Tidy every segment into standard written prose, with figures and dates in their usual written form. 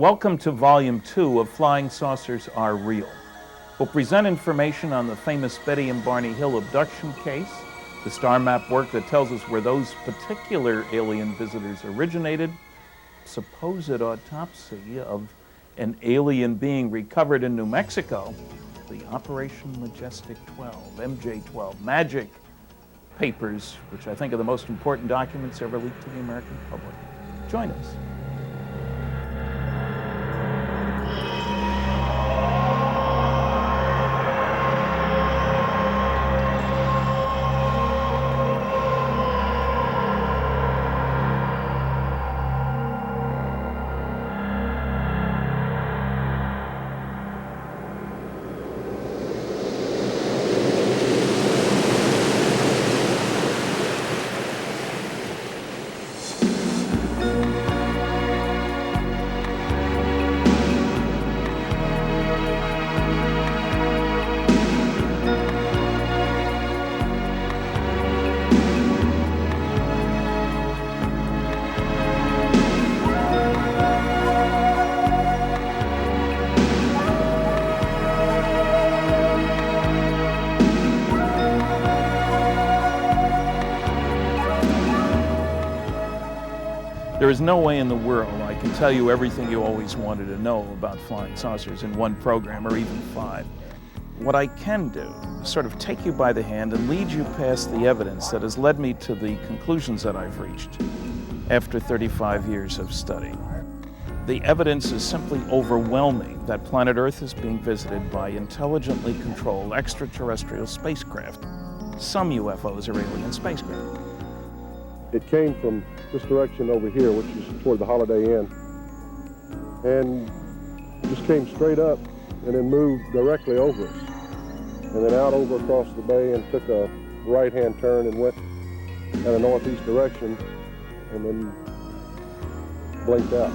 Welcome to Volume 2 of Flying Saucers Are Real. We'll present information on the famous Betty and Barny Hill abduction case, the star map work that tells us where those particular alien visitors originated, supposed autopsy of an alien being recovered in New Mexico, the Operation Majestic 12, MJ-12, Majic papers, which I think are the most important documents ever leaked to the American public. Join us. There is no way in the world I can tell you everything you always wanted to know about flying saucers in one program or even 5. What I can do is sort of take you by the hand and lead you past the evidence that has led me to the conclusions that I've reached after 35 years of study. The evidence is simply overwhelming that planet Earth is being visited by intelligently controlled extraterrestrial spacecraft. Some UFOs are alien spacecraft. It came from this direction over here, which is toward the Holiday Inn, and just came straight up and then moved directly over us, and then out over across the bay and took a right-hand turn and went at a northeast direction and then blinked out.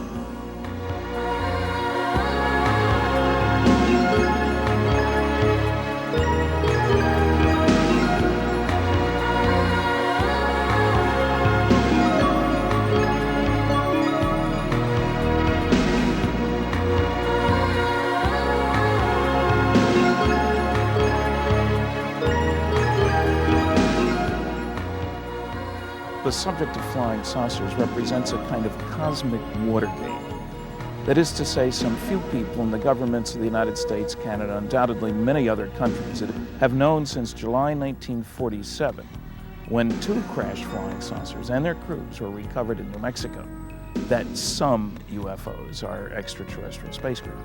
The subject of flying saucers represents a kind of cosmic Watergate. That is to say, some few people in the governments of the United States, Canada, undoubtedly many other countries have known since July 1947, when 2 crashed flying saucers and their crews were recovered in New Mexico, that some UFOs are extraterrestrial spacecraft.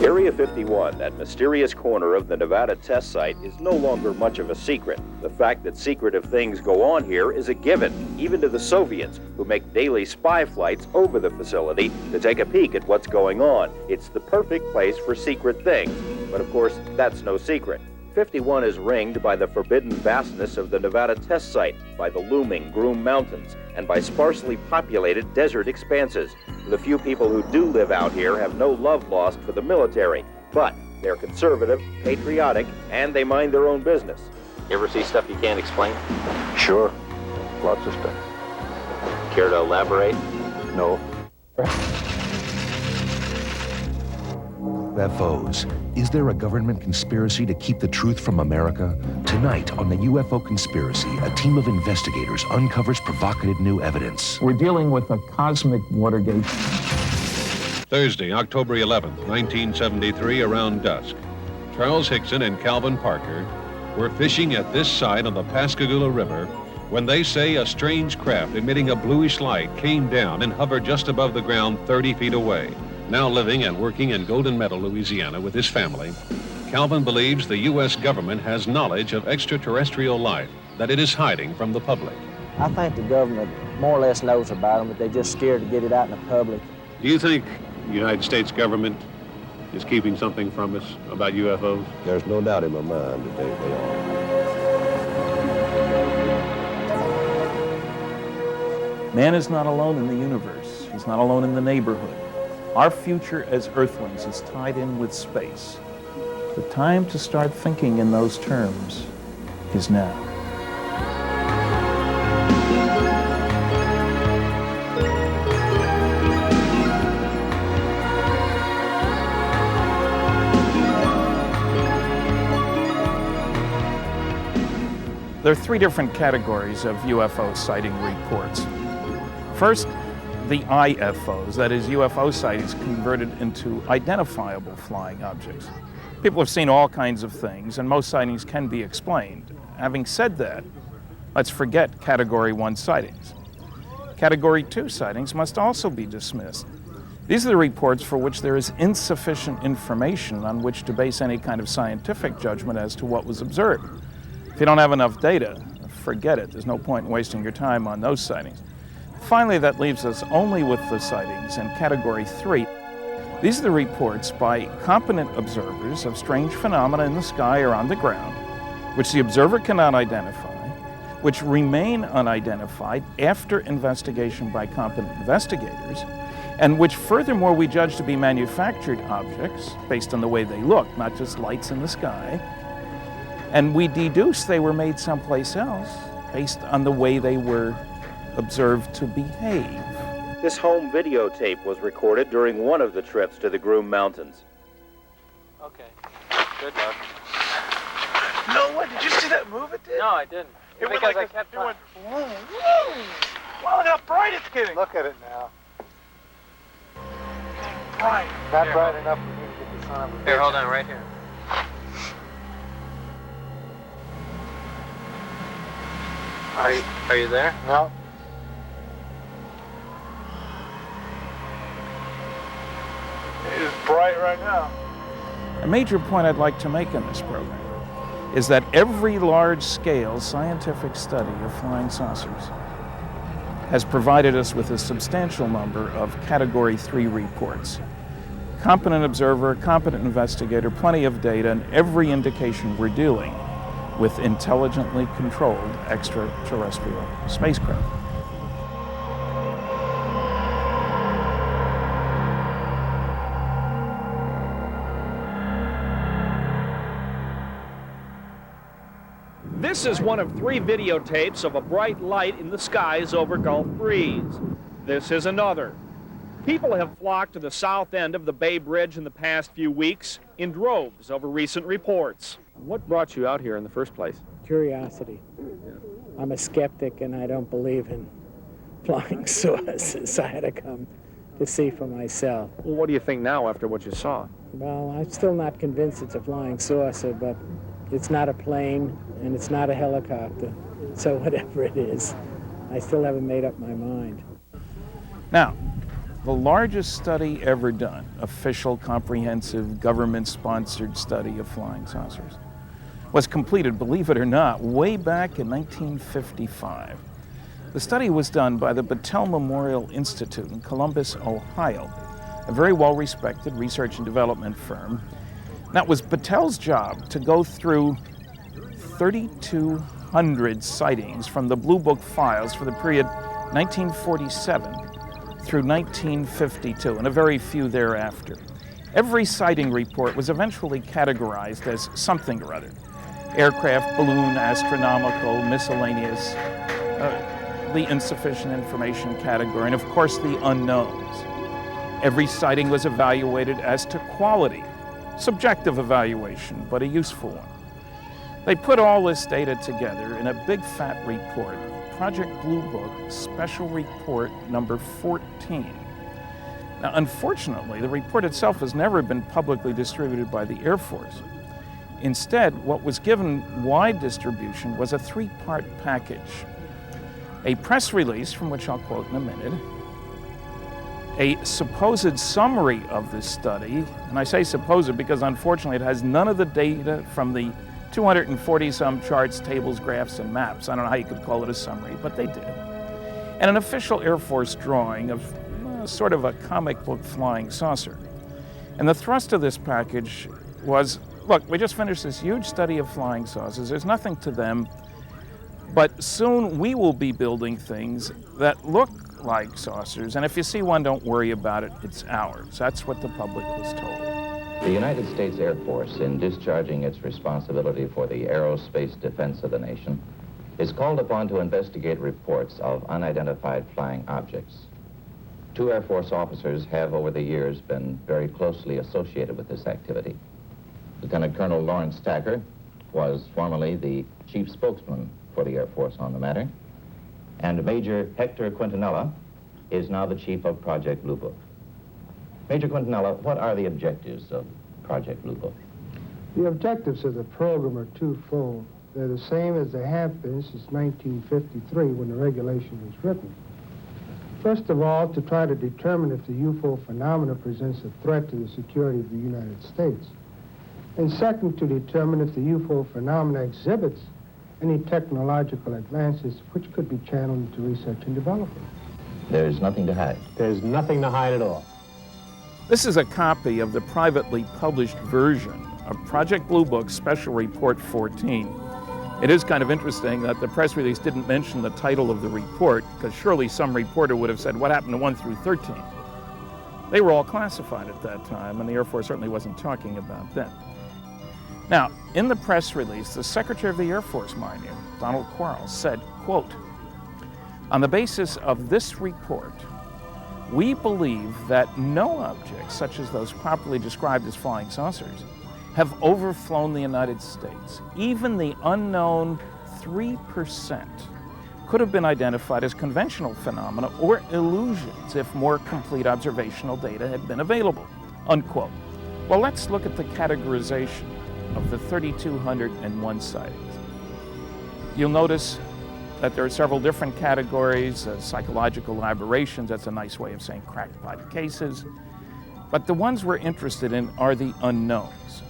Area 51, that mysterious corner of the Nevada test site, is no longer much of a secret. The fact that secretive things go on here is a given, even to the Soviets, who make daily spy flights over the facility to take a peek at what's going on. It's the perfect place for secret things. But of course, that's no secret. 51 is ringed by the forbidden vastness of the Nevada test site, by the looming Groom Mountains, and by sparsely populated desert expanses. The few people who do live out here have no love lost for the military, but they're conservative, patriotic, and they mind their own business. You ever see stuff you can't explain? Sure, lots of stuff. Care to elaborate? No. UFOs. Is there a government conspiracy to keep the truth from America? Tonight on the UFO Conspiracy, a team of investigators uncovers provocative new evidence. We're dealing with a cosmic Watergate. Thursday, October 11th, 1973, around dusk. Charles Hickson and Calvin Parker were fishing at this site on the Pascagoula River when they say a strange craft emitting a bluish light came down and hovered just above the ground 30 feet away. Now living and working in Golden Meadow, Louisiana with his family, Calvin believes the U.S. government has knowledge of extraterrestrial life that it is hiding from the public. I think the government more or less knows about them, but they're just scared to get it out in the public. Do you think the United States government is keeping something from us about UFOs? There's no doubt in my mind that they are. Man is not alone in the universe. He's not alone in the neighborhood. Our future as Earthlings is tied in with space. The time to start thinking in those terms is now. There are three different categories of UFO sighting reports. First, the IFOs, that is, UFO sightings converted into identifiable flying objects. People have seen all kinds of things, and most sightings can be explained. Having said that, let's forget Category 1 sightings. Category 2 sightings must also be dismissed. These are the reports for which there is insufficient information on which to base any kind of scientific judgment as to what was observed. If you don't have enough data, forget it. There's no point in wasting your time on those sightings. Finally, that leaves us only with the sightings in Category 3. These are the reports by competent observers of strange phenomena in the sky or on the ground, which the observer cannot identify, which remain unidentified after investigation by competent investigators, and which furthermore we judge to be manufactured objects based on the way they look, not just lights in the sky, and we deduce they were made someplace else based on the way they were observed to behave. This home videotape was recorded during one of the trips to the Groom Mountains. Okay. Good luck. No way, did you see that move it did? No, I didn't. It went Because like I kept it went, woo, woo. Wow, look how bright it's getting. Look at it now. Bright. Not Here, bright enough for me to get the son of a Here, bitch. hold on, right here. Are you there? No. It is bright right now. A major point I'd like to make in this program is that every large-scale scientific study of flying saucers has provided us with a substantial number of Category 3 reports. Competent observer, competent investigator, plenty of data, and every indication we're dealing with intelligently controlled extraterrestrial spacecraft. This is one of 3 videotapes of a bright light in the skies over Gulf Breeze. This is another. People have flocked to the south end of the Bay Bridge in the past few weeks in droves over recent reports. What brought you out here in the first place? Curiosity. I'm a skeptic and I don't believe in flying saucers. I had to come to see for myself. Well, what do you think now after what you saw? Well, I'm still not convinced it's a flying saucer, but it's not a plane and it's not a helicopter. So whatever it is, I still haven't made up my mind. Now, the largest study ever done, official, comprehensive, government-sponsored study of flying saucers, was completed, believe it or not, way back in 1955. The study was done by the Battelle Memorial Institute in Columbus, Ohio, a very well-respected research and development firm. Now, it was Battelle's job to go through 3,200 sightings from the Blue Book files for the period 1947 through 1952, and a very few thereafter. Every sighting report was eventually categorized as something or other: aircraft, balloon, astronomical, miscellaneous, the insufficient information category, and of course the unknowns. Every sighting was evaluated as to quality, subjective evaluation, but a useful one. They put all this data together in a big fat report, Project Blue Book Special Report number 14. Now, unfortunately, the report itself has never been publicly distributed by the Air Force. Instead, what was given wide distribution was a 3-part package. A press release, from which I'll quote in a minute, a supposed summary of this study, and I say supposed because unfortunately it has none of the data from the 240-some charts, tables, graphs, and maps. I don't know how you could call it a summary, but they did. And an official Air Force drawing of sort of a comic book flying saucer. And the thrust of this package was, look, we just finished this huge study of flying saucers. There's nothing to them, but soon we will be building things that look like saucers, and if you see one, don't worry about it, it's ours. That's what the public was told. The United States Air Force, in discharging its responsibility for the aerospace defense of the nation, is called upon to investigate reports of unidentified flying objects. 2 Air Force officers have over the years been very closely associated with this activity. Lieutenant Colonel Lawrence Tacker was formerly the chief spokesman for the Air Force on the matter. And Major Hector Quintanilla is now the chief of Project Blue Book. Major Quintanilla, what are the objectives of Project Blue Book? The objectives of the program are twofold. They're the same as they have been since 1953 when the regulation was written. First of all, to try to determine if the UFO phenomena presents a threat to the security of the United States. And second, to determine if the UFO phenomena exhibits any technological advances which could be channeled into research and development. There's nothing to hide. There's nothing to hide at all. This is a copy of the privately published version of Project Blue Book Special Report 14. It is kind of interesting that the press release didn't mention the title of the report, because surely some reporter would have said, what happened to 1 through 13? They were all classified at that time, and the Air Force certainly wasn't talking about them. Now, in the press release, the Secretary of the Air Force, mind you, Donald Quarles, said, quote, on the basis of this report, we believe that no objects, such as those properly described as flying saucers, have overflown the United States. Even the unknown 3% could have been identified as conventional phenomena or illusions if more complete observational data had been available, unquote. Well, let's look at the categorization of the 3,201 sightings. You'll notice that there are several different categories, psychological aberrations, that's a nice way of saying crackpot cases, but the ones we're interested in are the unknowns.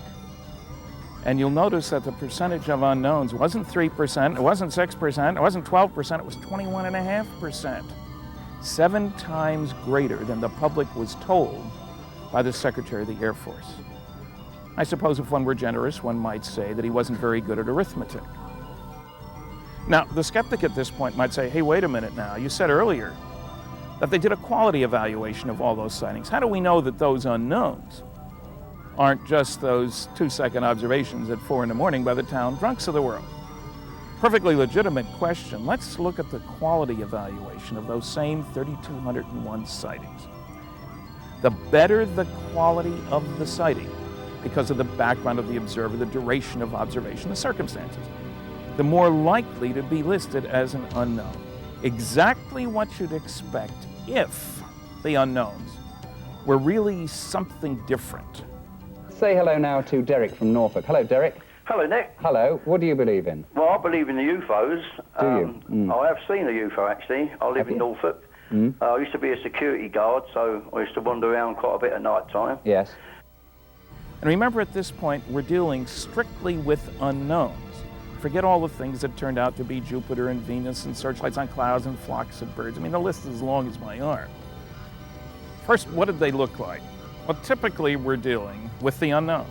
And you'll notice that the percentage of unknowns wasn't 3%, it wasn't 6%, it wasn't 12%, it was 21.5%. 7 times greater than the public was told by the Secretary of the Air Force. I suppose if one were generous, one might say that he wasn't very good at arithmetic. Now, the skeptic at this point might say, hey, wait a minute now, you said earlier that they did a quality evaluation of all those sightings. How do we know that those unknowns aren't just those 2-second observations at 4 in the morning by the town drunks of the world? Perfectly legitimate question. Let's look at the quality evaluation of those same 3,201 sightings. The better the quality of the sighting, because of the background of the observer, the duration of observation, the circumstances, the more likely to be listed as an unknown. Exactly what you'd expect if the unknowns were really something different. Say hello now to Derek from Norfolk. Hello, Derek. Hello, Nick. Hello. What do you believe in? Well, I believe in the UFOs. Do you? I have seen a UFO, actually. I live in Norfolk. I used to be a security guard, so I used to wander around quite a bit at night time. Yes. And remember, at this point, we're dealing strictly with unknowns. Forget all the things that turned out to be Jupiter and Venus and searchlights on clouds and flocks of birds. I mean, the list is as long as my arm. First, what did they look like? Well, typically we're dealing with the unknowns,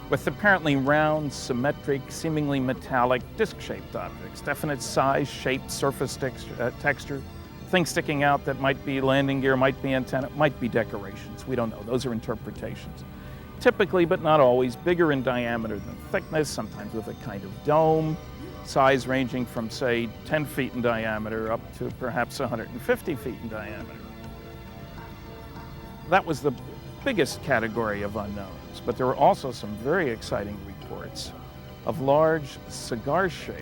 with apparently round, symmetric, seemingly metallic, disc-shaped objects, definite size, shape, surface texture, things sticking out that might be landing gear, might be antenna, might be decorations. We don't know. Those are interpretations. Typically, but not always, bigger in diameter than thickness, sometimes with a kind of dome, size ranging from, say, 10 feet in diameter up to perhaps 150 feet in diameter. That was the biggest category of unknowns, but there were also some very exciting reports of large cigar-shaped,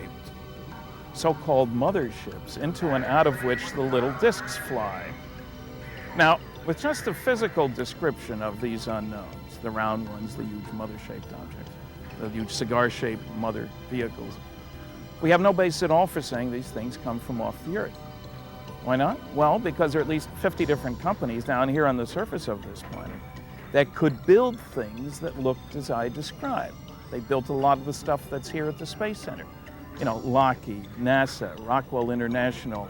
so-called motherships, into and out of which the little discs fly. Now, with just a physical description of these unknowns, the round ones, the huge mother-shaped objects, the huge cigar-shaped mother vehicles, we have no basis at all for saying these things come from off the Earth. Why not? Well, because there are at least 50 different companies down here on the surface of this planet that could build things that looked as I described. They built a lot of the stuff that's here at the Space Center. You know, Lockheed, NASA, Rockwell International,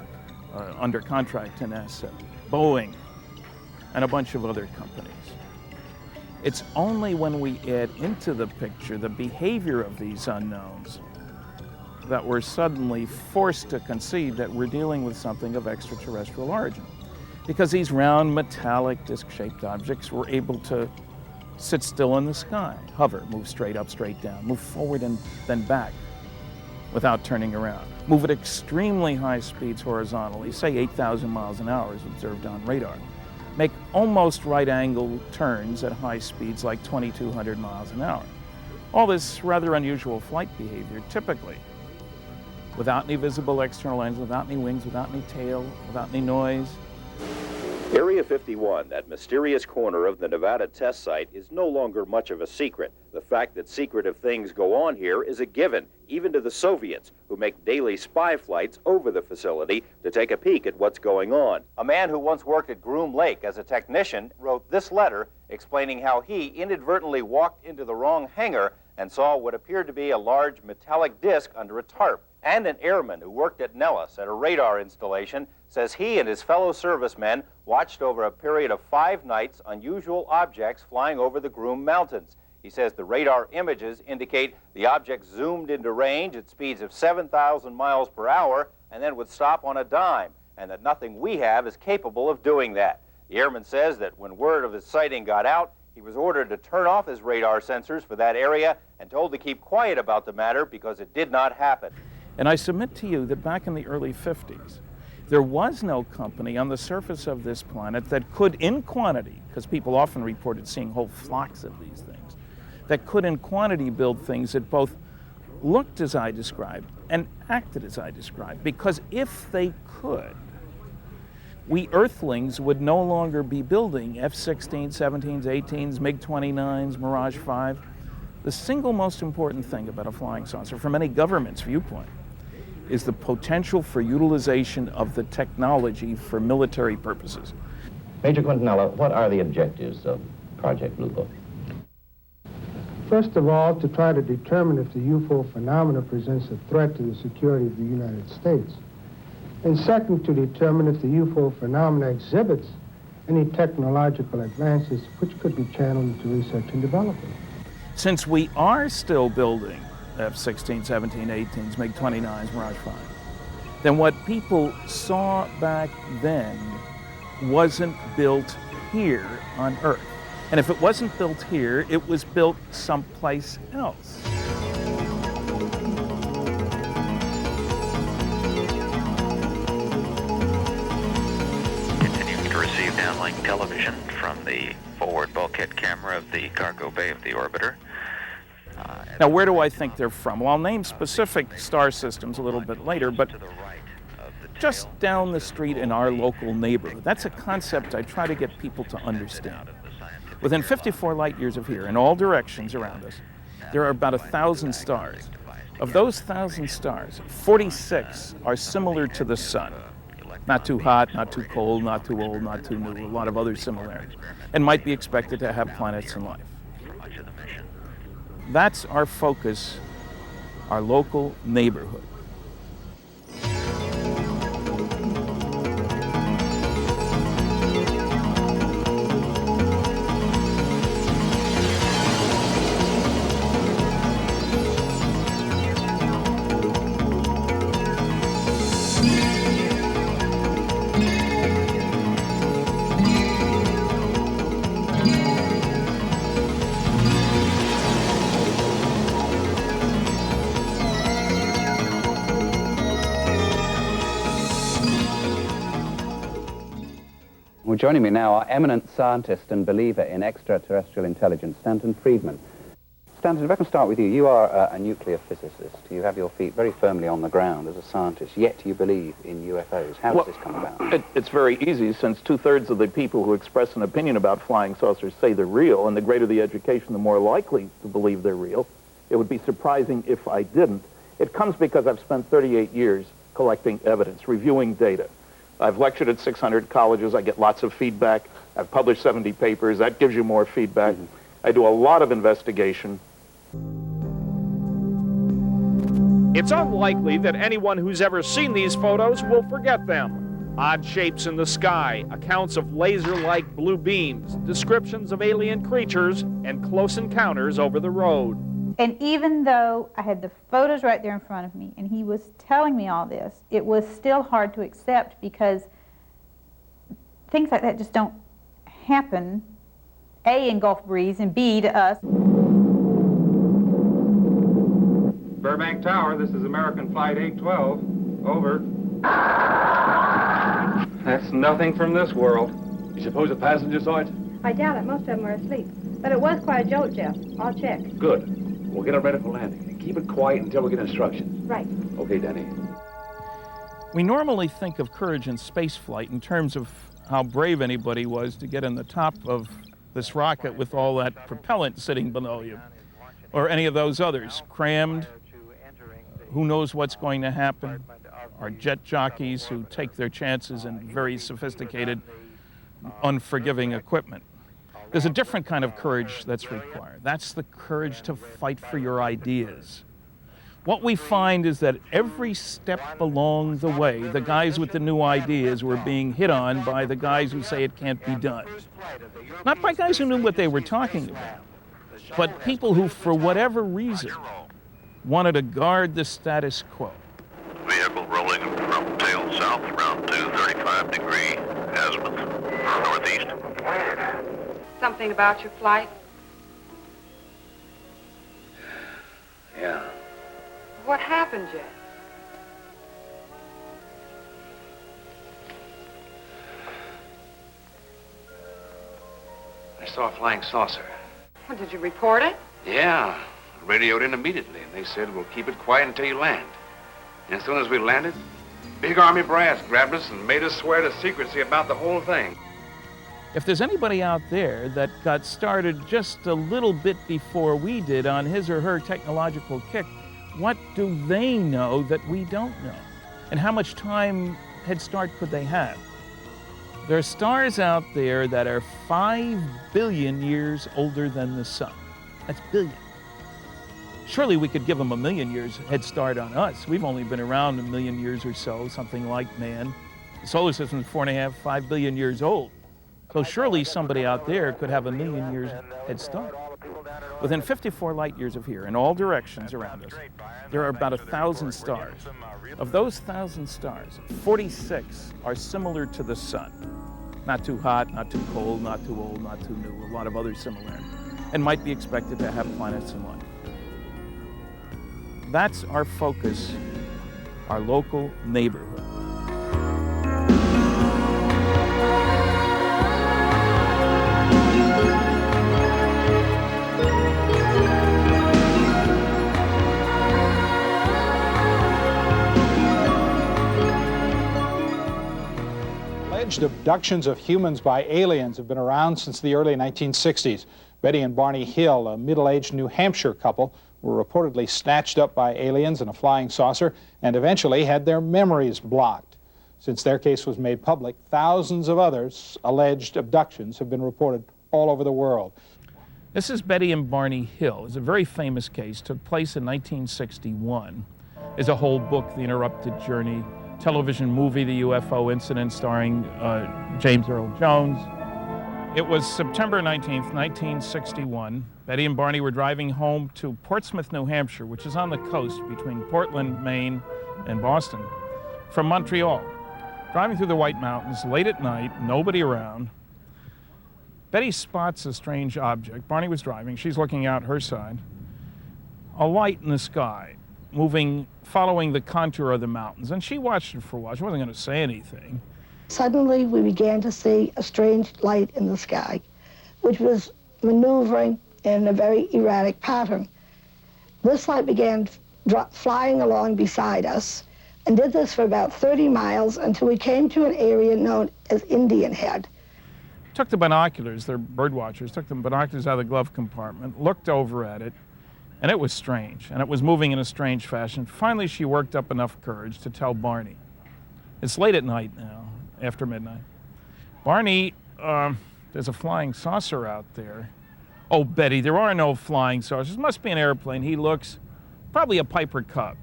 under contract to NASA, Boeing, and a bunch of other companies. It's only when we add into the picture the behavior of these unknowns that we're suddenly forced to concede that we're dealing with something of extraterrestrial origin. Because these round, metallic, disc-shaped objects were able to sit still in the sky, hover, move straight up, straight down, move forward and then back without turning around, move at extremely high speeds horizontally, say 8,000 miles an hour as observed on radar, make almost right-angle turns at high speeds like 2,200 miles an hour. All this rather unusual flight behavior typically without any visible external engine, without any wings, without any tail, without any noise. Area 51, that mysterious corner of the Nevada test site, is no longer much of a secret. The fact that secretive things go on here is a given, even to the Soviets, who make daily spy flights over the facility to take a peek at what's going on. A man who once worked at Groom Lake as a technician wrote this letter explaining how he inadvertently walked into the wrong hangar and saw what appeared to be a large metallic disc under a tarp. And an airman who worked at Nellis at a radar installation says he and his fellow servicemen watched over a period of 5 nights unusual objects flying over the Groom Mountains. He says the radar images indicate the object zoomed into range at speeds of 7,000 miles per hour and then would stop on a dime, and that nothing we have is capable of doing that. The airman says that when word of his sighting got out, he was ordered to turn off his radar sensors for that area and told to keep quiet about the matter because it did not happen. And I submit to you that back in the early 50s, there was no company on the surface of this planet that could, in quantity, because people often reported seeing whole flocks of these things, that could in quantity build things that both looked as I described and acted as I described. Because if they could, we Earthlings would no longer be building F-16s, 17s, 18s, MiG-29s, Mirage 5. The single most important thing about a flying saucer, from any government's viewpoint, is the potential for utilization of the technology for military purposes. Major Quintanilla, what are the objectives of Project Blue Book? First of all, to try to determine if the UFO phenomena presents a threat to the security of the United States. And second, to determine if the UFO phenomena exhibits any technological advances which could be channeled into research and development. Since we are still building F-16, 17, 18s, MiG-29s, Mirage 5, then what people saw back then wasn't built here on Earth. And if it wasn't built here, it was built someplace else. Continuing to receive downlink television from the forward bulkhead camera of the cargo bay of the orbiter. Now, where do I think they're from? Well, I'll name specific star systems a little bit later, but just down the street in our local neighborhood. That's a concept I try to get people to understand. Within 54 light years of here, in all directions around us, there are about 1,000 stars. Of those 1,000 stars, 46 are similar to the sun. Not too hot, not too cold, not too old, not too new, a lot of other similarities, and might be expected to have planets and life. That's our focus, our local neighborhood. Well, joining me now are eminent scientist and believer in extraterrestrial intelligence, Stanton Friedman. Stanton, if I can start with you, you are a nuclear physicist. You have your feet very firmly on the ground as a scientist, yet you believe in UFOs. How does this come about? It's very easy, since 2/3 of the people who express an opinion about flying saucers say they're real, and the greater the education, the more likely to believe they're real. It would be surprising if I didn't. It comes because I've spent 38 years collecting evidence, reviewing data. I've lectured at 600 colleges. I get lots of feedback. I've published 70 papers. That gives you more feedback. I do a lot of investigation. It's unlikely that anyone who's ever seen these photos will forget them. Odd shapes in the sky, accounts of laser-like blue beams, descriptions of alien creatures, and close encounters over the road. And even though I had the photos right there in front of me and he was telling me all this, it was still hard to accept because things like that just don't happen, A, in Gulf Breeze, and B, to us. Burbank Tower, this is American Flight 812. Over. That's nothing from this world. You suppose the passengers saw it? I doubt it. Most of them are asleep. But it was quite a jolt, Jeff. I'll check. Good. We'll get it ready for landing. And keep it quiet until we get instructions. Right. Okay, Danny. We normally think of courage in spaceflight in terms of how brave anybody was to get on the top of this rocket with all that propellant sitting below you, or any of those others, crammed. Who knows what's going to happen? Our jet jockeys who take their chances in very sophisticated, unforgiving equipment. There's a different kind of courage that's required. That's the courage to fight for your ideas. What we find is that every step along the way, the guys with the new ideas were being hit on by the guys who say it can't be done. Not by guys who knew what they were talking about, but people who, for whatever reason, wanted to guard the status quo. Vehicle rolling from tail south around 235-degree azimuth northeast. Something about your flight? Yeah. What happened, Jet? I saw a flying saucer. Well, did you report it? Yeah. I radioed in immediately, and they said, we'll keep it quiet until you land. And as soon as we landed, big army brass grabbed us and made us swear to secrecy about the whole thing. If there's anybody out there that got started just a little bit before we did on his or her technological kick, what do they know that we don't know? And how much time head start could they have? There are stars out there that are 5 billion years older than the sun. That's billion. Surely we could give them 1 million years head start on us. We've only been around 1 million years or so, something like man. The solar system is 4.5, 5 billion years old. So surely somebody out there could have 1 million years head start. Within 54 light years of here, in all directions around us, there are about 1,000 stars. Of those 1,000 stars, 46 are similar to the sun. Not too hot, not too cold, not too old, not too new, a lot of other similarities, and might be expected to have planets and life. That's our focus, our local neighborhood. Alleged abductions of humans by aliens have been around since the early 1960s. Betty and Barny Hill, a middle-aged New Hampshire couple, were reportedly snatched up by aliens in a flying saucer and eventually had their memories blocked. Since their case was made public, thousands of others alleged abductions have been reported all over the world. This is Betty and Barny Hill. It's a very famous case, took place in 1961. There's a whole book, The Interrupted Journey, television movie, The UFO Incident, starring James Earl Jones. It was September 19th, 1961. Betty and Barny were driving home to Portsmouth, New Hampshire, which is on the coast between Portland, Maine, and Boston, from Montreal. Driving through the White Mountains late at night, nobody around. Betty spots a strange object. Barny was driving. She's looking out her side. A light in the sky, moving, following the contour of the mountains. And she watched it for a while. She wasn't going to say anything. Suddenly, we began to see a strange light in the sky, which was maneuvering in a very erratic pattern. This light began flying along beside us and did this for about 30 miles until we came to an area known as Indian Head. Took the binoculars, they're bird watchers, took the binoculars out of the glove compartment, looked over at it, and it was strange, and it was moving in a strange fashion. Finally, she worked up enough courage to tell Barny. It's late at night now, after midnight. Barny, there's a flying saucer out there. Oh, Betty, there are no flying saucers. It must be an airplane. He looks, probably a Piper Cub.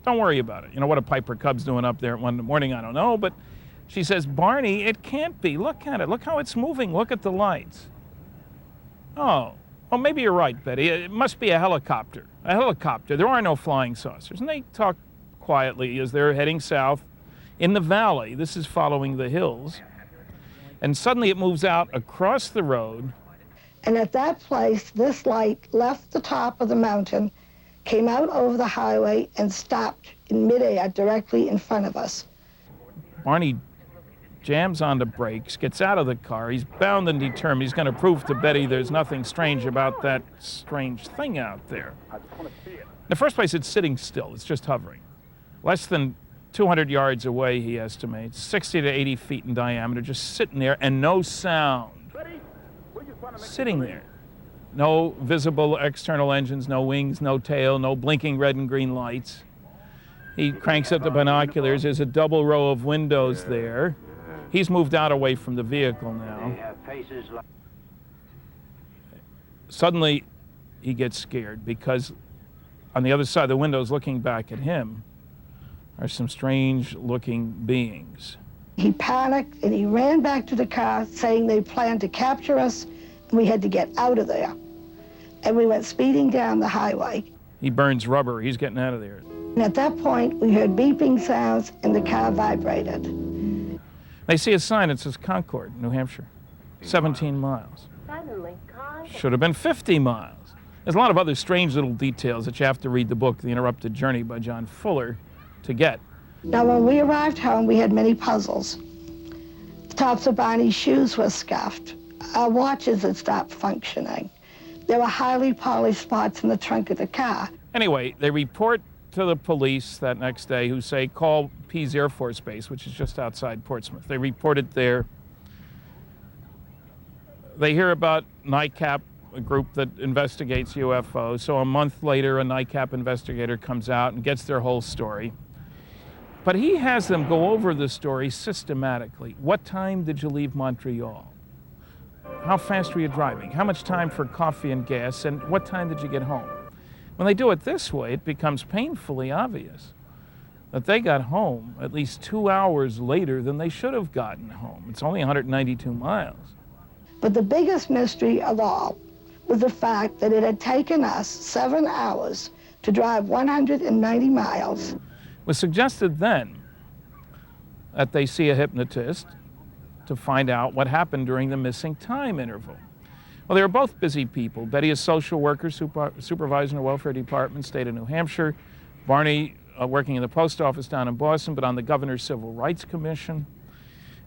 Don't worry about it. You know what a Piper Cub's doing up there at 1 in the morning, I don't know, but she says, Barny, it can't be. Look at it. Look how it's moving. Look at the lights. Oh, maybe you're right, Betty. It must be a helicopter. A helicopter. There are no flying saucers. And they talk quietly as they're heading south in the valley. This is following the hills. And suddenly it moves out across the road. And at that place, this light left the top of the mountain, came out over the highway, and stopped in midair directly in front of us. Barny jams on the brakes, gets out of the car. He's bound and determined. He's going to prove to Betty there's nothing strange about that strange thing out there. In the first place, it's sitting still. It's just hovering. Less than 200 yards away, he estimates, 60 to 80 feet in diameter, just sitting there and no sound. Sitting there. No visible external engines, no wings, no tail, no blinking red and green lights. He cranks up the binoculars. There's a double row of windows there. He's moved out away from the vehicle now. Suddenly, he gets scared because on the other side of the windows, looking back at him, are some strange-looking beings. He panicked and he ran back to the car saying they planned to capture us and we had to get out of there. And we went speeding down the highway. He burns rubber. He's getting out of there. And at that point, we heard beeping sounds and the car vibrated. They see a sign that says Concord, New Hampshire, 17 miles. Should have been 50 miles. There's a lot of other strange little details that you have to read the book, The Interrupted Journey by John Fuller, to get. Now, when we arrived home, we had many puzzles. The tops of Barney's shoes were scuffed. Our watches had stopped functioning. There were highly polished spots in the trunk of the car. Anyway, they report to the police that next day, who say, call Pease Air Force Base, which is just outside Portsmouth. They report it there. They hear about NICAP, a group that investigates UFOs. So a month later, a NICAP investigator comes out and gets their whole story. But he has them go over the story systematically. What time did you leave Montreal? How fast were you driving? How much time for coffee and gas? And what time did you get home? When they do it this way, it becomes painfully obvious that they got home at least 2 hours later than they should have gotten home. It's only 192 miles. But the biggest mystery of all was the fact that it had taken us 7 hours to drive 190 miles. It was suggested then that they see a hypnotist to find out what happened during the missing time interval. Well, they were both busy people. Betty, a social worker, supervisor in the welfare department, state of New Hampshire. Barny, working in the post office down in Boston, but on the Governor's Civil Rights Commission.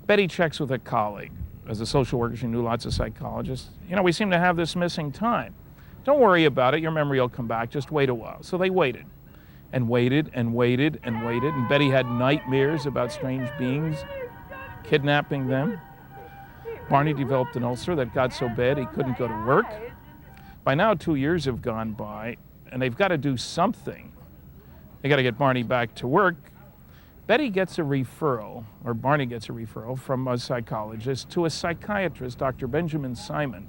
Betty checks with a colleague. As a social worker, she knew lots of psychologists. You know, we seem to have this missing time. Don't worry about it. Your memory will come back. Just wait a while. So they waited and waited and waited and waited. And Betty had nightmares about strange beings kidnapping them. Barny developed an ulcer that got so bad he couldn't go to work. By now, 2 years have gone by, and they've got to do something. They got to get Barny back to work. Betty gets a referral, or Barny gets a referral from a psychologist to a psychiatrist, Dr. Benjamin Simon,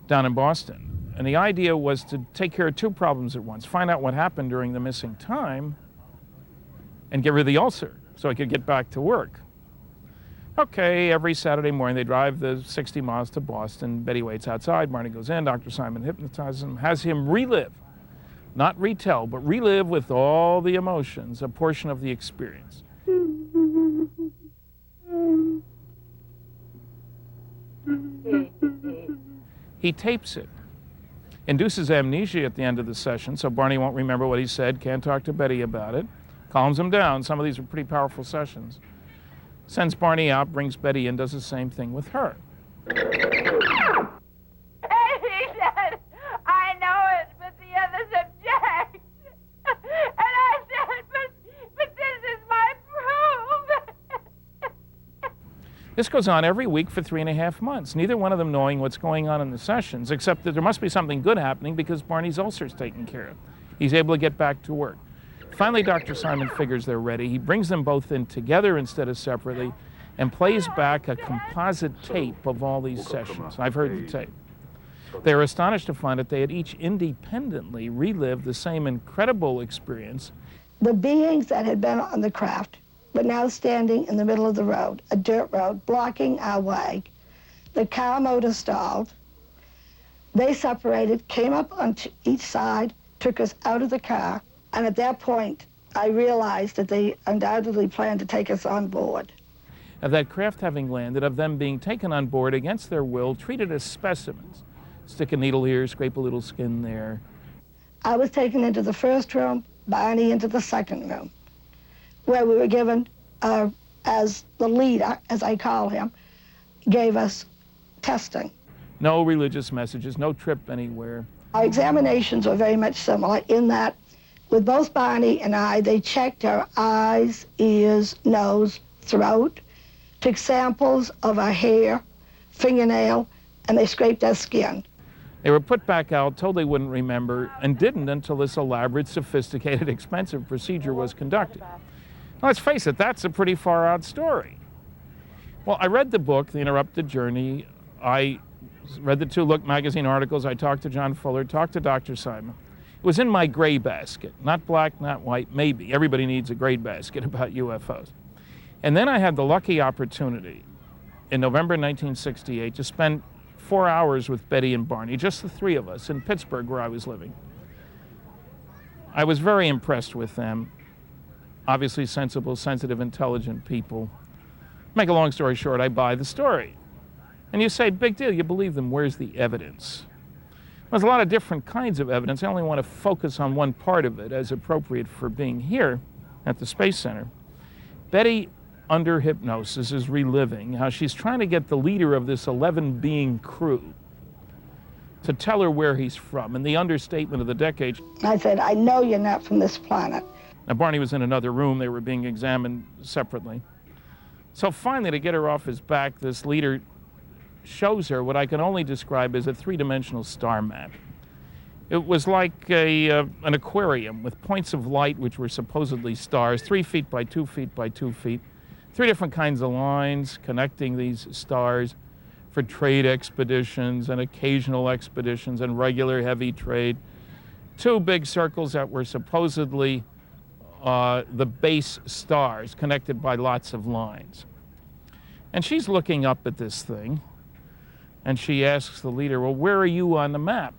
down in Boston. And the idea was to take care of two problems at once: find out what happened during the missing time and get rid of the ulcer so he could get back to work. Okay, every Saturday morning they drive the 60 miles to Boston. Betty waits outside. Barny goes in. Dr. Simon hypnotizes him, has him relive, not retell, but relive with all the emotions a portion of the experience. He tapes it, induces amnesia at the end of the session, so Barny won't remember what he said, can't talk to Betty about it, calms him down. Some of these are pretty powerful sessions. Sends Barny out, brings Betty in, does the same thing with her. He said, I know it, but the others object. And I said, but this is my proof. This goes on every week for 3.5 months, neither one of them knowing what's going on in the sessions, except that there must be something good happening because Barney's ulcer's taken care of. He's able to get back to work. Finally, Dr. Simon figures they're ready. He brings them both in together instead of separately and plays back a composite tape of all these sessions. I've heard the tape. They were astonished to find that they had each independently relived the same incredible experience. The beings that had been on the craft were now standing in the middle of the road, a dirt road, blocking our way. The car motor stalled. They separated, came up on each side, took us out of the car, and at that point, I realized that they undoubtedly planned to take us on board. Of that craft having landed, of them being taken on board against their will, treated as specimens. Stick a needle here, scrape a little skin there. I was taken into the first room, Barny into the second room, where we were given a as the leader, as I call him, gave us testing. No religious messages, no trip anywhere. Our examinations were very much similar in that with both Barny and I, they checked our eyes, ears, nose, throat, took samples of our hair, fingernail, and they scraped our skin. They were put back out, told they wouldn't remember, and didn't until this elaborate, sophisticated, expensive procedure was conducted. Now, let's face it, that's a pretty far-out story. Well, I read the book, The Interrupted Journey. I read the 2 Look magazine articles. I talked to John Fuller, talked to Dr. Simon. It was in my gray basket, not black, not white, maybe. Everybody needs a gray basket about UFOs. And then I had the lucky opportunity in November 1968 to spend 4 hours with Betty and Barny, just the 3 of us, in Pittsburgh, where I was living. I was very impressed with them. Obviously sensible, sensitive, intelligent people. Make a long story short, I buy the story. And you say, big deal, you believe them, where's the evidence? There's a lot of different kinds of evidence. I only want to focus on one part of it as appropriate for being here at the Space Center. Betty, under hypnosis, is reliving how she's trying to get the leader of this 11-being crew to tell her where he's from. And the understatement of the decade. I said, I know you're not from this planet. Now, Barny was in another room. They were being examined separately. So finally, to get her off his back, this leader shows her what I can only describe as a 3-dimensional star map. It was like an aquarium with points of light, which were supposedly stars, 3 feet by 2 feet by 2 feet. 3 different kinds of lines connecting these stars for trade expeditions and occasional expeditions and regular heavy trade. 2 big circles that were supposedly the base stars connected by lots of lines. And she's looking up at this thing, and she asks the leader, well, where are you on the map?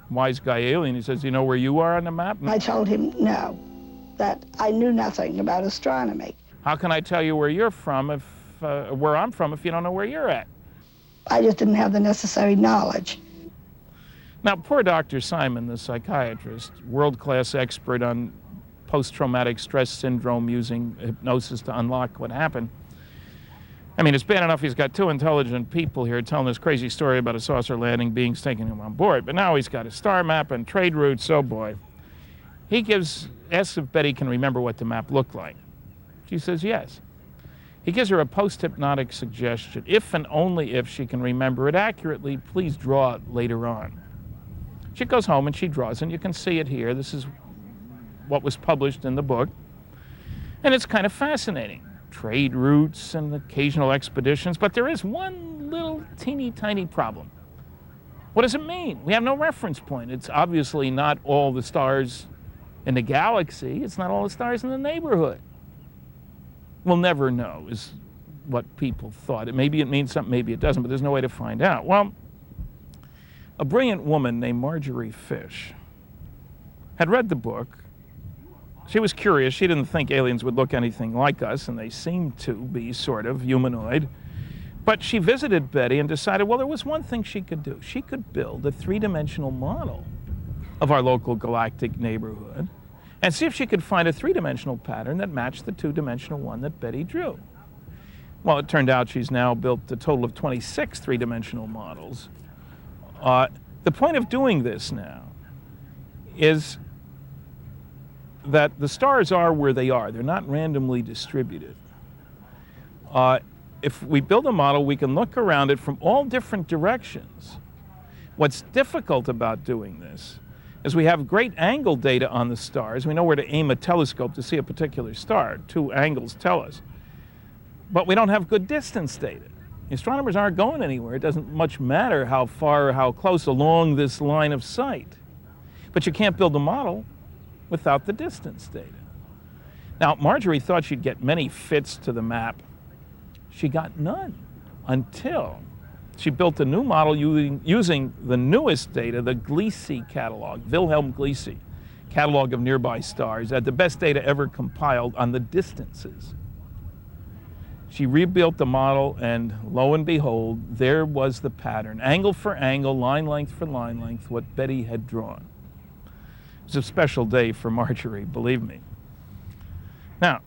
Wise guy alien, he says, you know where you are on the map? I told him no, that I knew nothing about astronomy. How can I tell you where you're from, if where I'm from, if you don't know where you're at? I just didn't have the necessary knowledge. Now, poor Dr. Simon, the psychiatrist, world-class expert on post-traumatic stress syndrome using hypnosis to unlock what happened. I mean, it's bad enough he's got 2 intelligent people here telling this crazy story about a saucer landing beings taking him on board, but now he's got a star map and trade routes, oh boy. He asks if Betty can remember what the map looked like. She says yes. He gives her a post-hypnotic suggestion. If and only if she can remember it accurately, please draw it later on. She goes home and she draws, and you can see it here. This is what was published in the book. And it's kind of fascinating. Trade routes and occasional expeditions, but there is one little teeny tiny problem. What does it mean? We have no reference point. It's obviously not all the stars in the galaxy. It's not all the stars in the neighborhood. We'll never know, is what people thought. Maybe it means something, maybe it doesn't, but there's no way to find out. Well, a brilliant woman named Marjorie Fish had read the book. She was curious. She didn't think aliens would look anything like us, and they seemed to be sort of humanoid. But she visited Betty and decided, well, there was one thing she could do. She could build a 3-dimensional model of our local galactic neighborhood and see if she could find a 3-dimensional pattern that matched the 2-dimensional one that Betty drew. Well, it turned out she's now built a total of 26 3-dimensional models. The point of doing this now is that the stars are where they are. They're not randomly distributed. If we build a model, we can look around it from all different directions. What's difficult about doing this is we have great angle data on the stars. We know where to aim a telescope to see a particular star. 2 angles tell us. But we don't have good distance data. Astronomers aren't going anywhere. It doesn't much matter how far or how close along this line of sight. But you can't build a model without the distance data. Now, Marjorie thought she'd get many fits to the map. She got none until she built a new model using the newest data, the Gliese catalog, Wilhelm Gliese catalog of nearby stars, had the best data ever compiled on the distances. She rebuilt the model, and lo and behold, there was the pattern, angle for angle, line length for line length, what Betty had drawn. It was a special day for Marjorie, believe me. Now,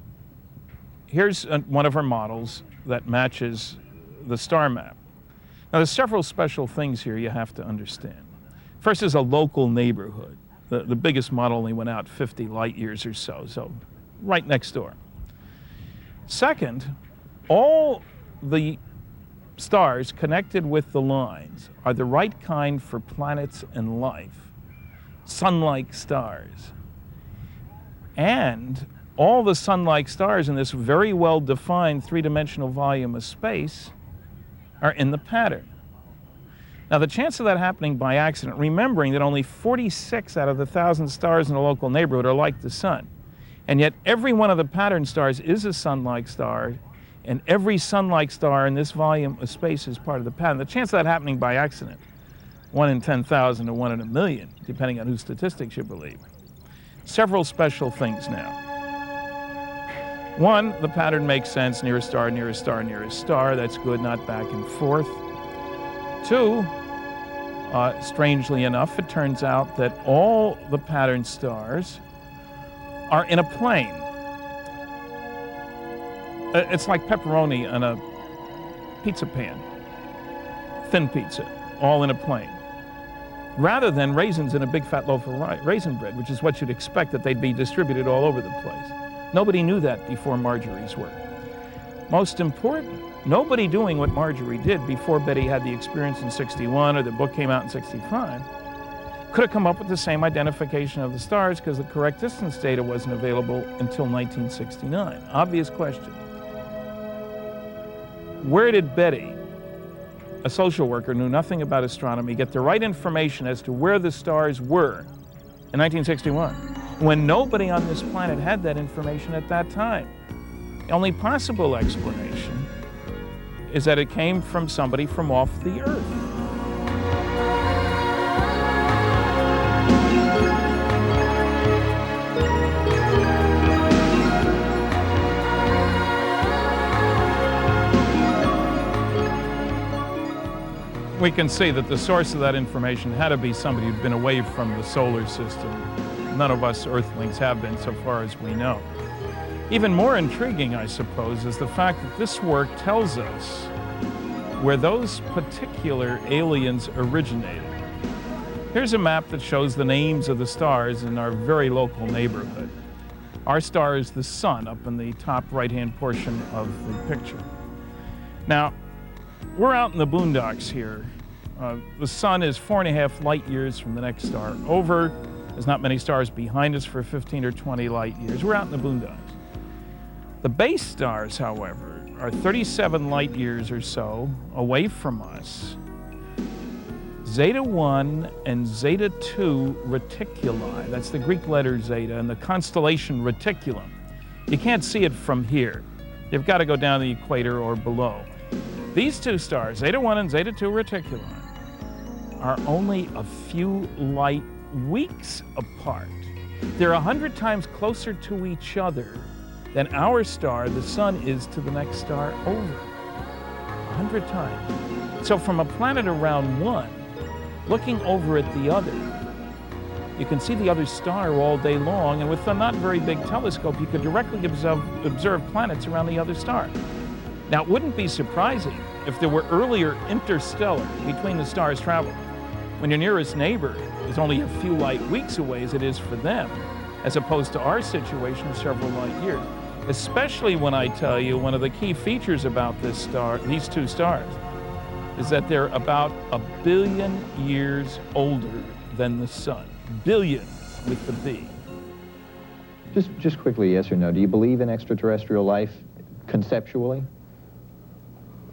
here's one of our models that matches the star map. Now, there's several special things here you have to understand. First is a local neighborhood. The biggest model only went out 50 light years or so right next door. Second, all the stars connected with the lines are the right kind for planets and life, sun-like stars. And all the sun-like stars in this very well-defined three-dimensional volume of space are in the pattern. Now, the chance of that happening by accident, remembering that only 46 out of the 1,000 stars in the local neighborhood are like the sun, and yet every one of the pattern stars is a sun-like star, and every sun-like star in this volume of space is part of the pattern. The chance of that happening by accident, 1 in 10,000 to 1 in a million, depending on whose statistics you believe. Several special things now. One, the pattern makes sense, nearest star, nearest star, nearest star. That's good, not back and forth. Two, strangely enough, it turns out that all the pattern stars are in a plane. It's like pepperoni on a pizza pan, thin pizza, all in a plane, rather than raisins in a big fat loaf of raisin bread, which is what you'd expect, that they'd be distributed all over the place. Nobody knew that before Marjorie's work. Most important, nobody doing what Marjorie did before Betty had the experience in '61 or the book came out in '65 could have come up with the same identification of the stars, because the correct distance data wasn't available until 1969. Obvious question. Where did Betty, a social worker who knew nothing about astronomy, get the right information as to where the stars were in 1961, when nobody on this planet had that information at that time? The only possible explanation is that it came from somebody from off the Earth. We can see that the source of that information had to be somebody who'd been away from the solar system. None of us Earthlings have been, so far as we know. Even more intriguing, I suppose, is the fact that this work tells us where those particular aliens originated. Here's a map that shows the names of the stars in our very local neighborhood. Our star is the sun up in the top right-hand portion of the picture. Now, we're out in the boondocks here. The sun is 4.5 light years from the next star over. There's not many stars behind us for 15 or 20 light years. We're out in the boondocks. The base stars, however, are 37 light years or so away from us. Zeta 1 and Zeta 2 reticuli, that's the Greek letter Zeta, and the constellation Reticulum. You can't see it from here. You've got to go down the equator or below. These two stars, Zeta 1 and Zeta 2 reticuli, are only a few light weeks apart. They're 100 times closer to each other than our star, the sun, is to the next star over. 100 times. So from a planet around one, looking over at the other, you can see the other star all day long, and with a not very big telescope, you could directly observe planets around the other star. Now, it wouldn't be surprising if there were earlier interstellar between the stars travel, when your nearest neighbor is only a few light weeks away, as it is for them, as opposed to our situation of several light years. Especially when I tell you one of the key features about this star, these two stars, is that they're about 1 billion years older than the sun. Billion with the B. Just quickly, yes or no, do you believe in extraterrestrial life conceptually?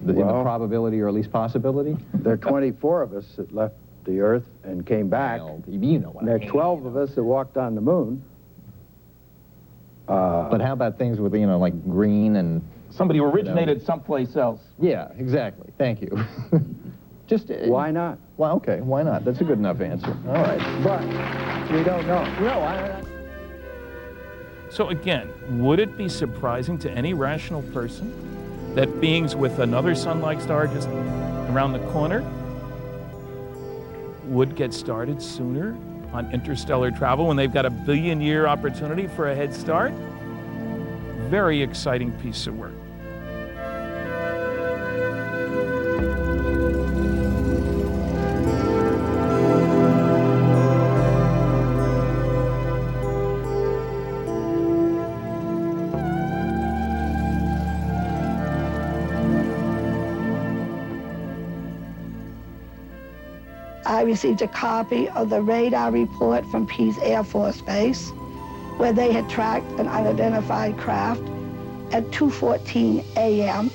In the probability or at least possibility? There are 24 of us that left the Earth and came back. Well, you know what and there are 12 of us that walked on the moon. But how about things with, you know, like green and... Somebody who originated someplace else. Yeah, exactly. Thank you. Just... why not? Well, okay, why not? That's a good enough answer. All right. But we don't know. No, So again, would it be surprising to any rational person that beings with another sun-like star just around the corner would get started sooner on interstellar travel when they've got a billion-year opportunity for a head start? very exciting piece of work. I received a copy of the radar report from Pease Air Force Base, where they had tracked an unidentified craft at 2:14 a.m.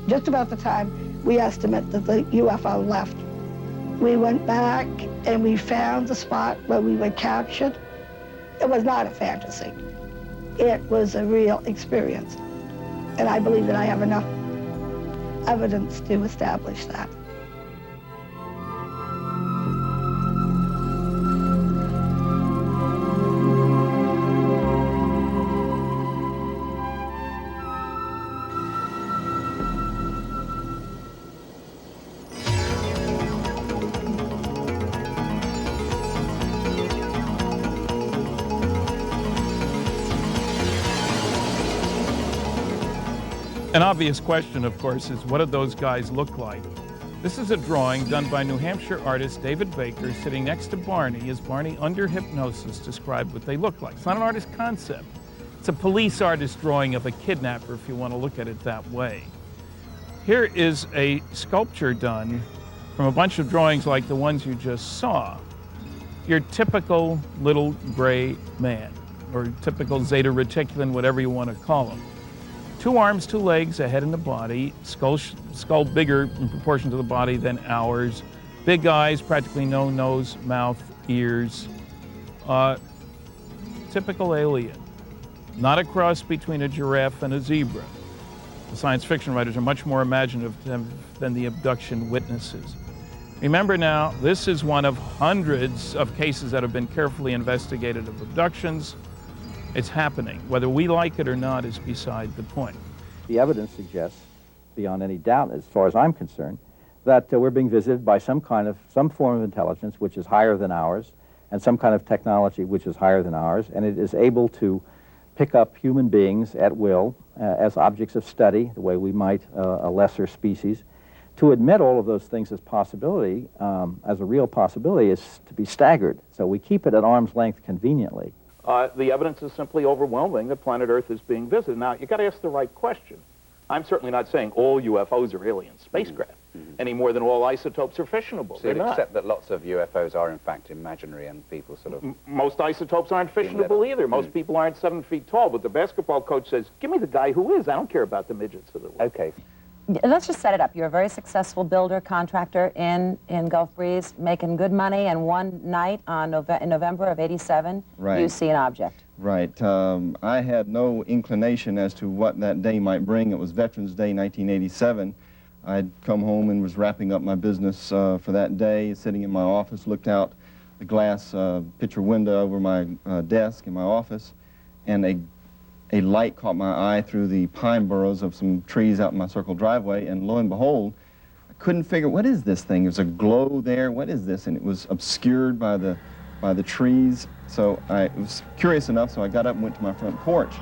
Just about the time we estimate that the UFO left. We went back and we found the spot where we were captured. It was not a fantasy. It was a real experience. And I believe that I have enough evidence to establish that. An obvious question, of course, is what did those guys look like? This is a drawing done by New Hampshire artist David Baker sitting next to Barny as Barny, under hypnosis, described what they look like. It's not an artist concept. It's a police artist drawing of a kidnapper, if you want to look at it that way. Here is a sculpture done from a bunch of drawings like the ones you just saw. Your typical little gray man, or typical zeta reticulum, whatever you want to call him. 2 arms, 2 legs, a head and a body, skull bigger in proportion to the body than ours, big eyes, practically no nose, mouth, ears. Typical alien. Not a cross between a giraffe and a zebra. The science fiction writers are much more imaginative than the abduction witnesses. Remember now, this is one of hundreds of cases that have been carefully investigated of abductions. It's happening. Whether we like it or not is beside the point. The evidence suggests, beyond any doubt, as far as I'm concerned, that we're being visited by some form of intelligence which is higher than ours, and some kind of technology which is higher than ours, and it is able to pick up human beings at will as objects of study, the way we might a lesser species. To admit all of those things as possibility, as a real possibility, is to be staggered. So we keep it at arm's length conveniently. The evidence is simply overwhelming that planet Earth is being visited. Now, you got to ask the right question. I'm certainly not saying all UFOs are alien spacecraft, any more than all isotopes are fissionable. So you'd accept that lots of UFOs are, in fact, imaginary and people sort of... Most isotopes aren't fissionable either. Most people aren't 7 feet tall, but the basketball coach says, give me the guy who is. I don't care about the midgets of the world. Okay. Let's just set it up. You're a very successful builder, contractor in Gulf Breeze, making good money, and one night in November of '87, you see an object. Right. I had no inclination as to what that day might bring. It was Veterans Day, 1987. I'd come home and was wrapping up my business for that day, sitting in my office, looked out the glass picture window over my desk in my office, and a light caught my eye through the pine burrows of some trees out in my circle driveway, and lo and behold, I couldn't figure, what is this thing? There's a glow there, what is this? And it was obscured by the trees, so I was curious enough, so I got up and went to my front porch.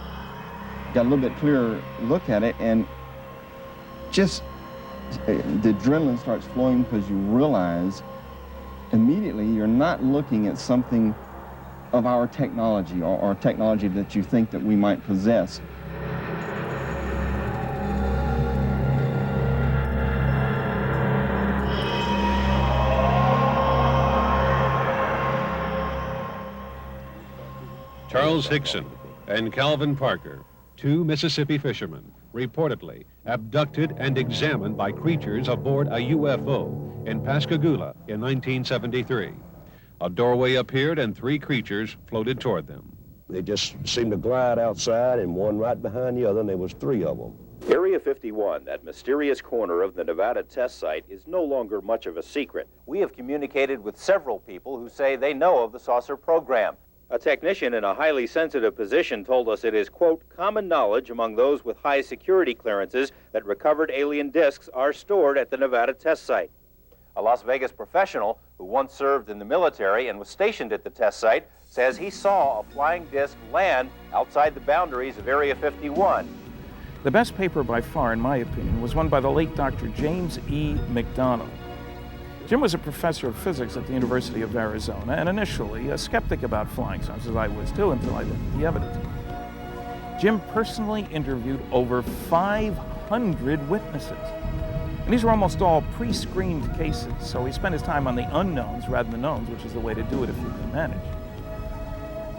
Got a little bit clearer look at it, and just the adrenaline starts flowing because you realize immediately you're not looking at something of our technology or technology that you think that we might possess. Charles Hickson and Calvin Parker, 2 Mississippi fishermen, reportedly abducted and examined by creatures aboard a UFO in Pascagoula in 1973. A doorway appeared and 3 creatures floated toward them. They just seemed to glide outside, and one right behind the other, and there was 3 of them. Area 51, that mysterious corner of the Nevada test site, is no longer much of a secret. We have communicated with several people who say they know of the saucer program. A technician in a highly sensitive position told us it is, quote, common knowledge among those with high security clearances that recovered alien discs are stored at the Nevada test site. A Las Vegas professional who once served in the military and was stationed at the test site says he saw a flying disc land outside the boundaries of Area 51. The best paper by far, in my opinion, was one by the late Dr. James E. McDonald. Jim was a professor of physics at the University of Arizona, and initially a skeptic about flying saucers, as I was too, until I looked at the evidence. Jim personally interviewed over 500 witnesses. And these were almost all pre-screened cases, so he spent his time on the unknowns rather than the knowns, which is the way to do it if you can manage.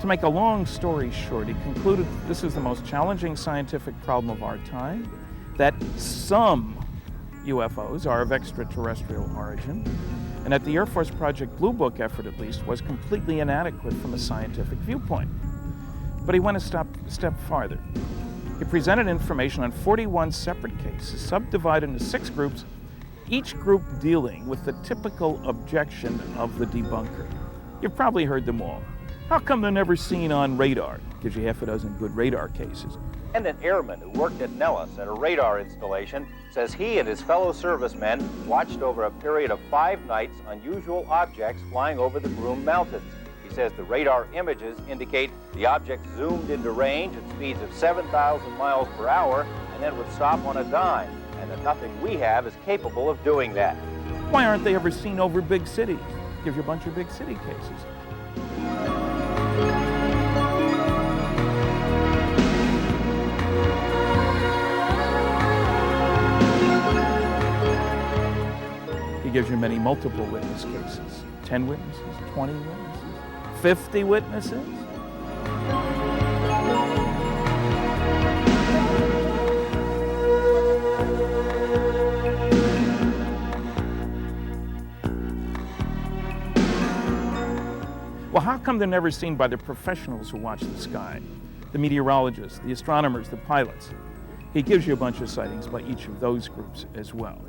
To make a long story short, he concluded that this is the most challenging scientific problem of our time, that some UFOs are of extraterrestrial origin, and that the Air Force Project Blue Book effort, at least, was completely inadequate from a scientific viewpoint. But he went a step farther. He presented information on 41 separate cases, subdivided into 6 groups, each group dealing with the typical objection of the debunker. You've probably heard them all. How come they're never seen on radar? Gives you half a dozen good radar cases. And an airman who worked at Nellis at a radar installation says he and his fellow servicemen watched over a period of 5 nights unusual objects flying over the Groom Mountains. He says the radar images indicate the object zoomed into range at speeds of 7,000 miles per hour and then would stop on a dime, and that nothing we have is capable of doing that. Why aren't they ever seen over big cities? Gives you a bunch of big city cases. He gives you many multiple witness cases. 10 witnesses, 20 witnesses, 50 witnesses. Well, how come they're never seen by the professionals who watch the sky? The meteorologists, the astronomers, the pilots. He gives you a bunch of sightings by each of those groups as well.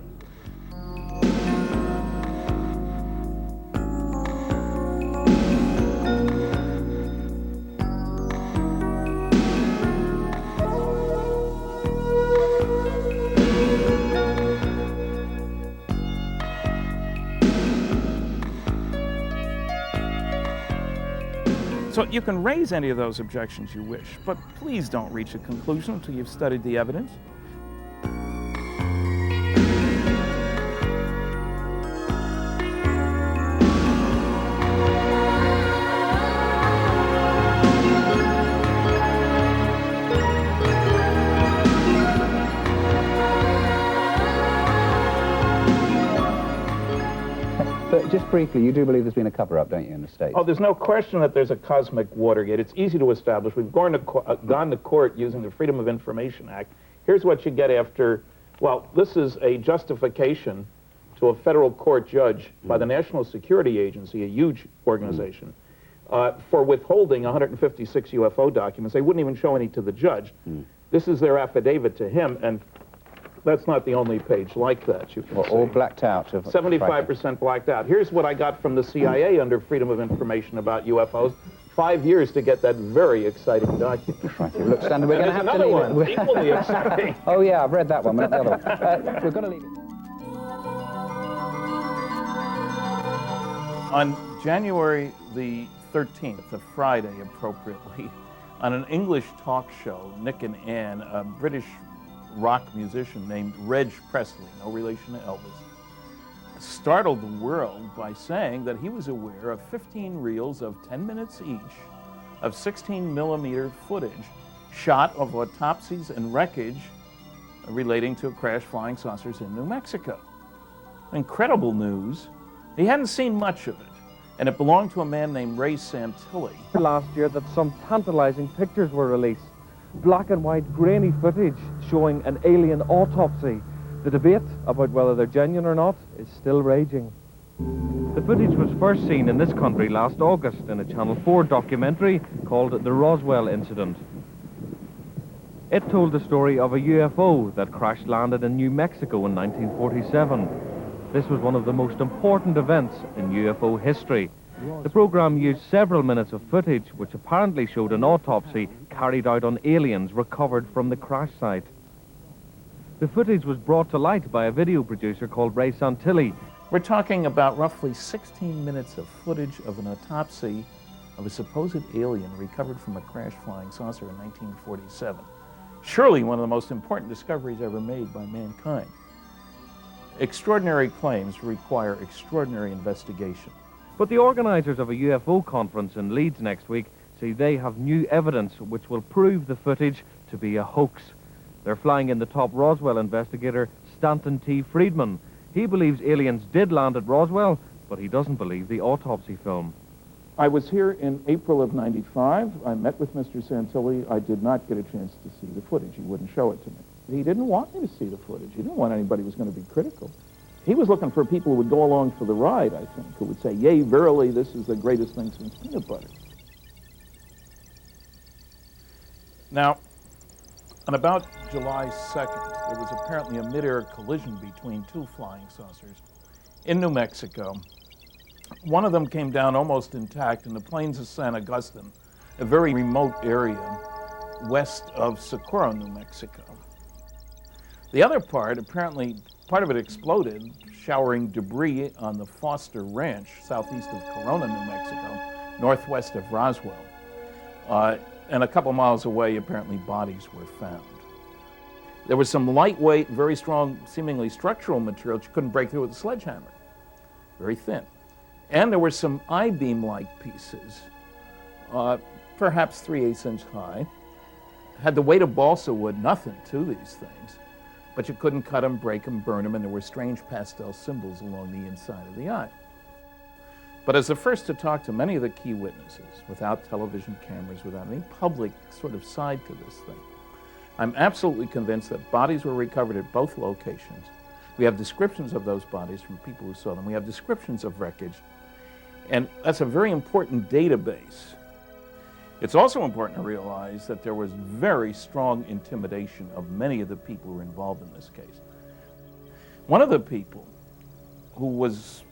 So you can raise any of those objections you wish, but please don't reach a conclusion until you've studied the evidence. But just briefly, you do believe there's been a cover-up, don't you, in the States? Oh, there's no question that there's a cosmic Watergate. It's easy to establish. We've gone to court using the Freedom of Information Act. Here's what you get after, well, this is a justification to a federal court judge by the National Security Agency, a huge organization, for withholding 156 UFO documents. They wouldn't even show any to the judge. This is their affidavit to him, and that's not the only page like that, you can see. All blacked out. 75% blacked out. Here's what I got from the CIA under Freedom of Information about UFOs. 5 years to get that very exciting document. Look, Stanton, we're going to have to leave one equally exciting. Oh, yeah, I've read that one, but not the other one. We're going to leave it. On January the 13th, a Friday appropriately, on an English talk show, Nick and Ann, a British rock musician named Reg Presley, no relation to Elvis, startled the world by saying that he was aware of 15 reels of 10 minutes each of 16mm footage shot of autopsies and wreckage relating to crashed flying saucers in New Mexico. Incredible news. He hadn't seen much of it, and it belonged to a man named Ray Santilli. Last year that some tantalizing pictures were released. Black and white grainy footage showing an alien autopsy. The debate about whether they're genuine or not is still raging. The footage was first seen in this country last August in a Channel 4 documentary called The Roswell Incident. It told the story of a UFO that crash-landed in New Mexico in 1947. This was one of the most important events in UFO history. The program used several minutes of footage which apparently showed an autopsy carried out on aliens recovered from the crash site. The footage was brought to light by a video producer called Ray Santilli. We're talking about roughly 16 minutes of footage of an autopsy of a supposed alien recovered from a crashed flying saucer in 1947. Surely one of the most important discoveries ever made by mankind. Extraordinary claims require extraordinary investigation. But the organizers of a UFO conference in Leeds next week say they have new evidence which will prove the footage to be a hoax. They're flying in the top Roswell investigator, Stanton T. Friedman. He believes aliens did land at Roswell, but he doesn't believe the autopsy film. I was here in April of '95. I met with Mr. Santilli. I did not get a chance to see the footage. He wouldn't show it to me. He didn't want me to see the footage. He didn't want anybody who was going to be critical. He was looking for people who would go along for the ride, I think, who would say, yea, verily, this is the greatest thing since peanut butter. Now, on about July 2nd, there was apparently a mid-air collision between two flying saucers in New Mexico. One of them came down almost intact in the plains of San Agustin, a very remote area west of Socorro, New Mexico. The other part, apparently, part of it exploded, showering debris on the Foster Ranch, southeast of Corona, New Mexico, northwest of Roswell. And a couple miles away, apparently, bodies were found. There was some lightweight, very strong, seemingly structural material that you couldn't break through with a sledgehammer. Very thin. And there were some I-beam-like pieces, perhaps 3/8 inch high. Had the weight of balsa wood, nothing to these things. But you couldn't cut them, break them, burn them, and there were strange pastel symbols along the inside of the eye. But as the first to talk to many of the key witnesses, without television cameras, without any public sort of side to this thing, I'm absolutely convinced that bodies were recovered at both locations. We have descriptions of those bodies from people who saw them. We have descriptions of wreckage. And that's a very important database. It's also important to realize that there was very strong intimidation of many of the people who were involved in this case. One of the people who was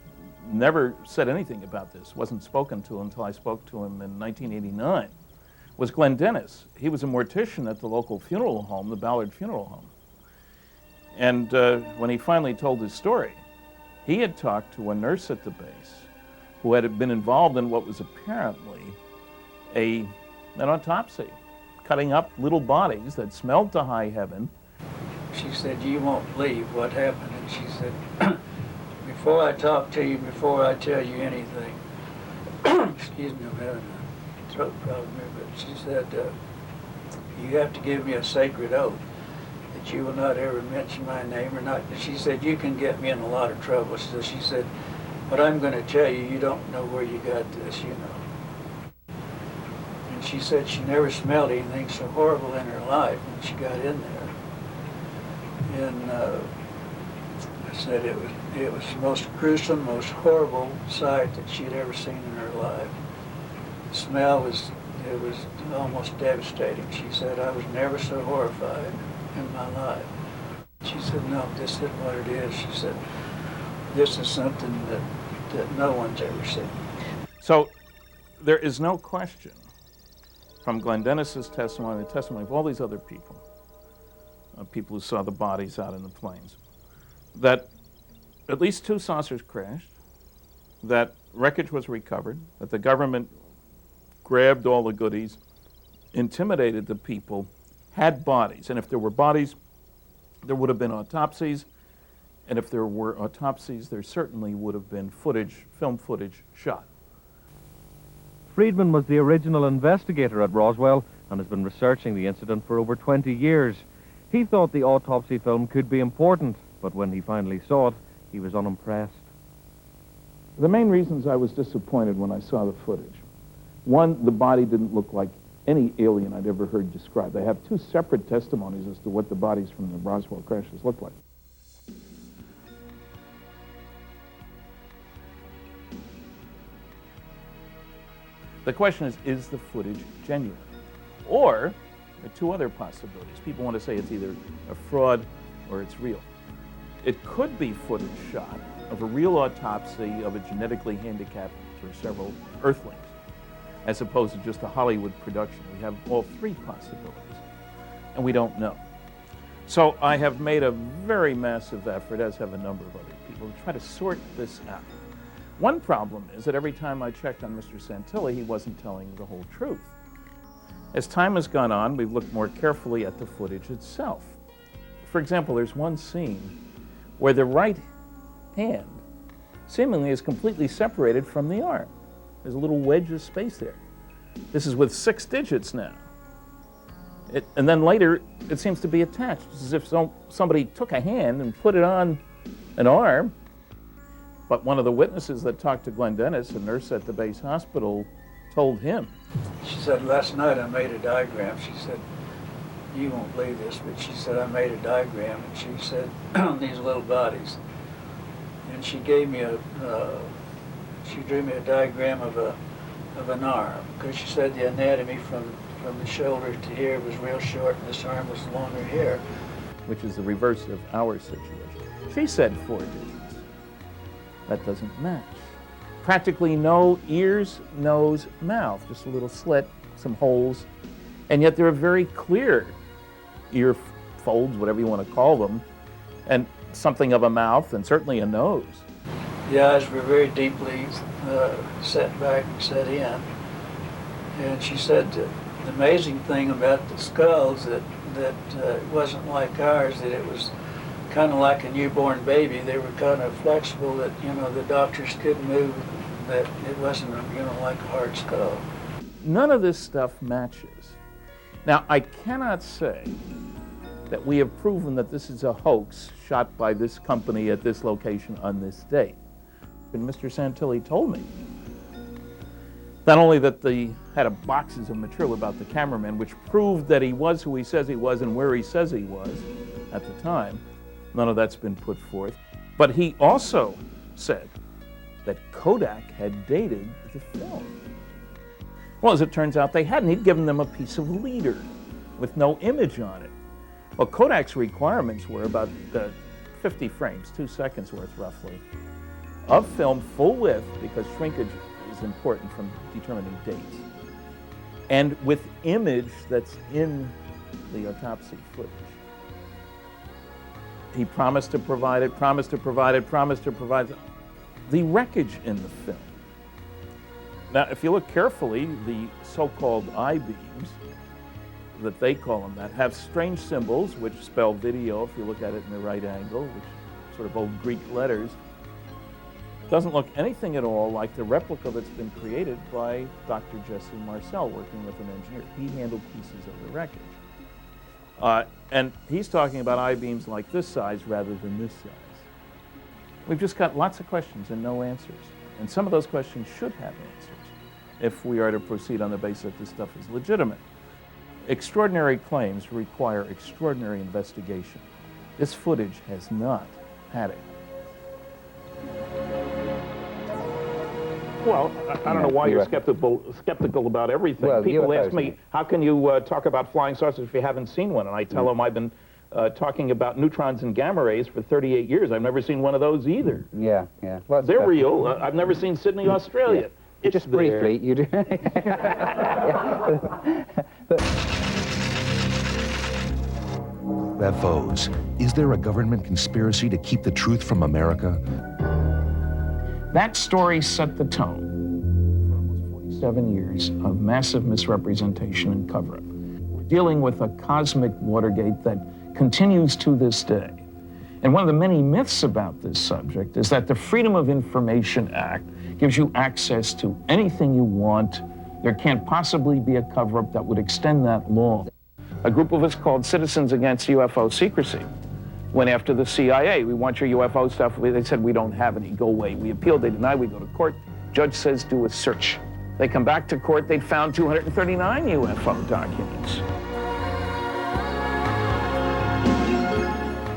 never said anything about this, wasn't spoken to until I spoke to him in 1989, was Glenn Dennis. He was a mortician at the local funeral home, the Ballard Funeral Home. And when he finally told his story, he had talked to a nurse at the base who had been involved in what was apparently an autopsy, cutting up little bodies that smelled to high heaven. She said, "You won't believe what happened." And she said, "Before I talk to you, before I tell you anything," excuse me, I'm having a throat problem here, but she said, "You have to give me a sacred oath that you will not ever mention my name or not." She said, "You can get me in a lot of trouble." So she said, "But I'm going to tell you, you don't know where you got this, you know." And she said she never smelled anything so horrible in her life when she got in there. And I said it was the most gruesome, most horrible sight that she had ever seen in her life. The smell was almost devastating. She said, "I was never so horrified in my life." She said, "No, this isn't what it is." She said, "This is something that no one's ever seen." So there is no question from Glenn Dennis's testimony, the testimony of all these other people, people who saw the bodies out in the plains, that at least 2 saucers crashed, that wreckage was recovered, that the government grabbed all the goodies, intimidated the people, had bodies. And if there were bodies, there would have been autopsies. And if there were autopsies, there certainly would have been footage, film footage shot. Friedman was the original investigator at Roswell and has been researching the incident for over 20 years. He thought the autopsy film could be important, but when he finally saw it, he was unimpressed. The main reasons I was disappointed when I saw the footage. One, the body didn't look like any alien I'd ever heard described. I have 2 separate testimonies as to what the bodies from the Roswell crashes looked like. The question is the footage genuine? Or there are 2 other possibilities. People want to say it's either a fraud or it's real. It could be footage shot of a real autopsy of a genetically handicapped or several Earthlings, as opposed to just a Hollywood production. We have all 3 possibilities, and we don't know. So I have made a very massive effort, as have a number of other people, people to try to sort this out. One problem is that every time I checked on Mr. Santilli, he wasn't telling the whole truth. As time has gone on, we've looked more carefully at the footage itself. For example, there's one scene where the right hand seemingly is completely separated from the arm. There's a little wedge of space there. This is with 6 digits now. And then later, it seems to be attached. It's as if somebody took a hand and put it on an arm. But one of the witnesses that talked to Glenn Dennis, a nurse at the base hospital, told him. She said, last night I made a diagram. She said, you won't believe this, but she said, I made a diagram. And she said, these little bodies. And she gave me she drew me a diagram of an arm, because she said the anatomy from the shoulder to here was real short and this arm was longer here. Which is the reverse of our situation. She said 4 digits. That doesn't match. Practically no ears, nose, mouth, just a little slit, some holes, and yet there are very clear ear folds, whatever you want to call them, and something of a mouth and certainly a nose. The eyes were very deeply set back and set in. And she said the amazing thing about the skulls that it wasn't like ours, that it was kind of like a newborn baby. They were kind of flexible, that, you know, the doctors couldn't move, that it wasn't, you know, like a hard skull. None of this stuff matches. Now, I cannot say that we have proven that this is a hoax shot by this company at this location on this date. And Mr. Santilli told me not only that they had boxes of material about the cameraman, which proved that he was who he says he was and where he says he was at the time. None of that's been put forth. But he also said that Kodak had dated the film. Well, as it turns out, they hadn't. He'd given them a piece of leader with no image on it. Well, Kodak's requirements were about 50 frames, 2 seconds worth roughly, of film full width, because shrinkage is important from determining dates, and with image that's in the autopsy footage. He promised to provide it, promised to provide it, promised to provide it. The wreckage in the film. Now, if you look carefully, the so-called I-beams, that they call them that, have strange symbols which spell video if you look at it in the right angle, which sort of old Greek letters. Doesn't look anything at all like the replica that's been created by Dr. Jesse Marcel, working with an engineer. He handled pieces of the wreckage. And he's talking about I-beams like this size rather than this size. We've just got lots of questions and no answers. And some of those questions should have answers if we are to proceed on the basis that this stuff is legitimate. Extraordinary claims require extraordinary investigation. This footage has not had it. Well, I don't know why you're skeptical about everything. Well, people ask me, how can you talk about flying saucers if you haven't seen one? And I tell them I've been talking about neutrons and gamma rays for 38 years. I've never seen one of those either. Yeah. Well, they're real. I've never seen Sydney, Australia. Yeah. It's just briefly, you do. UFOs. Is there a government conspiracy to keep the truth from America? That story set the tone for almost 47 years of massive misrepresentation and cover-up. We're dealing with a cosmic Watergate that continues to this day. And one of the many myths about this subject is that the Freedom of Information Act gives you access to anything you want. There can't possibly be a cover-up that would extend that law. A group of us called Citizens Against UFO Secrecy went after the CIA. We want your UFO stuff. They said, we don't have any, go away. We appealed, they denied, we go to court. Judge says, do a search. They come back to court, they'd found 239 UFO documents.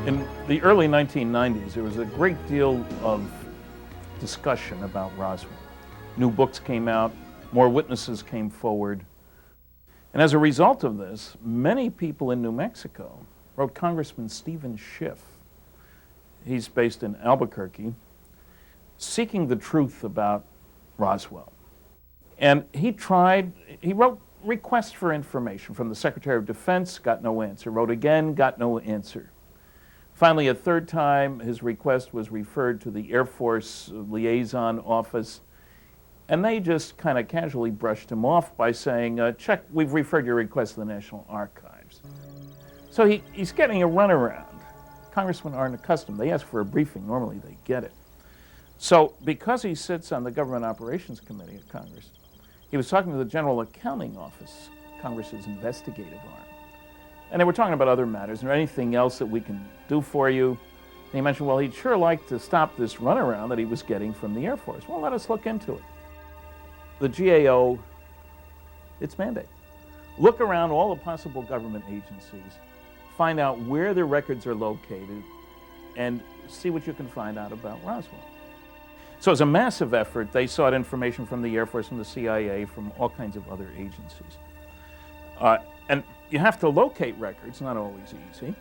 In the early 1990s, there was a great deal of discussion about Roswell. New books came out, more witnesses came forward. And as a result of this, many people in New Mexico wrote Congressman Stephen Schiff. He's based in Albuquerque, seeking the truth about Roswell. And he wrote requests for information from the Secretary of Defense, got no answer. Wrote again, got no answer. Finally, a third time, his request was referred to the Air Force Liaison Office, and they just kind of casually brushed him off by saying, check, we've referred your request to the National Archives. So he's getting a runaround. Congressmen aren't accustomed. They ask for a briefing. Normally they get it. So because he sits on the Government Operations Committee of Congress, he was talking to the General Accounting Office, Congress's investigative arm. And they were talking about other matters. Is there anything else that we can do for you? And he mentioned, well, he'd sure like to stop this runaround that he was getting from the Air Force. Well, let us look into it. The GAO, its mandate. Look around all the possible government agencies, find out where their records are located, and see what you can find out about Roswell. So as a massive effort, they sought information from the Air Force, from the CIA, from all kinds of other agencies. And you have to locate records, not always easy.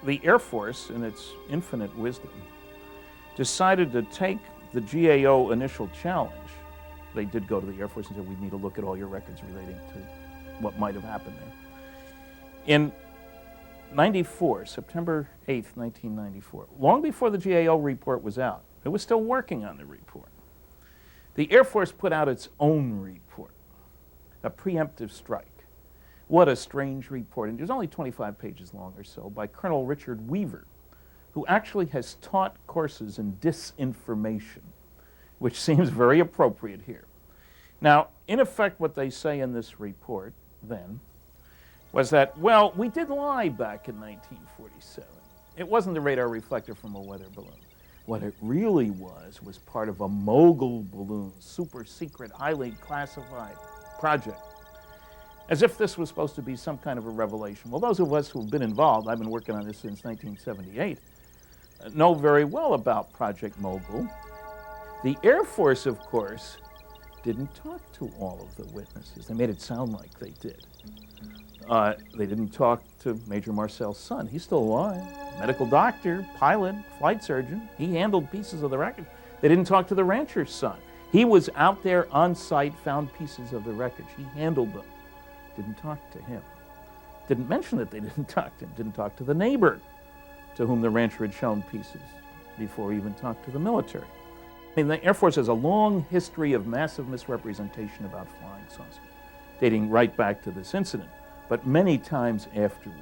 The Air Force, in its infinite wisdom, decided to take the GAO initial challenge. They did go to the Air Force and said, we need to look at all your records relating to what might have happened there. In 94, September 8th, 1994, long before the GAO report was out, it was still working on the report, the Air Force put out its own report, a preemptive strike. What a strange report. And it was only 25 pages long or so, by Colonel Richard Weaver, who actually has taught courses in disinformation, which seems very appropriate here. Now, in effect, what they say in this report then was that, well, we did lie back in 1947. It wasn't the radar reflector from a weather balloon. What it really was part of a mogul balloon, super secret, highly classified project. As if this was supposed to be some kind of a revelation. Well, those of us who've been involved, I've been working on this since 1978, know very well about Project Mogul. The Air Force, of course, didn't talk to all of the witnesses. They made it sound like they did. They didn't talk to Major Marcel's son. He's still alive. Medical doctor, pilot, flight surgeon. He handled pieces of the wreckage. They didn't talk to the rancher's son. He was out there on site, found pieces of the wreckage. He handled them. Didn't talk to him. Didn't mention that they didn't talk to him. Didn't talk to the neighbor to whom the rancher had shown pieces before he even talked to the military. I mean, the Air Force has a long history of massive misrepresentation about flying saucers, dating right back to this incident, but many times afterward,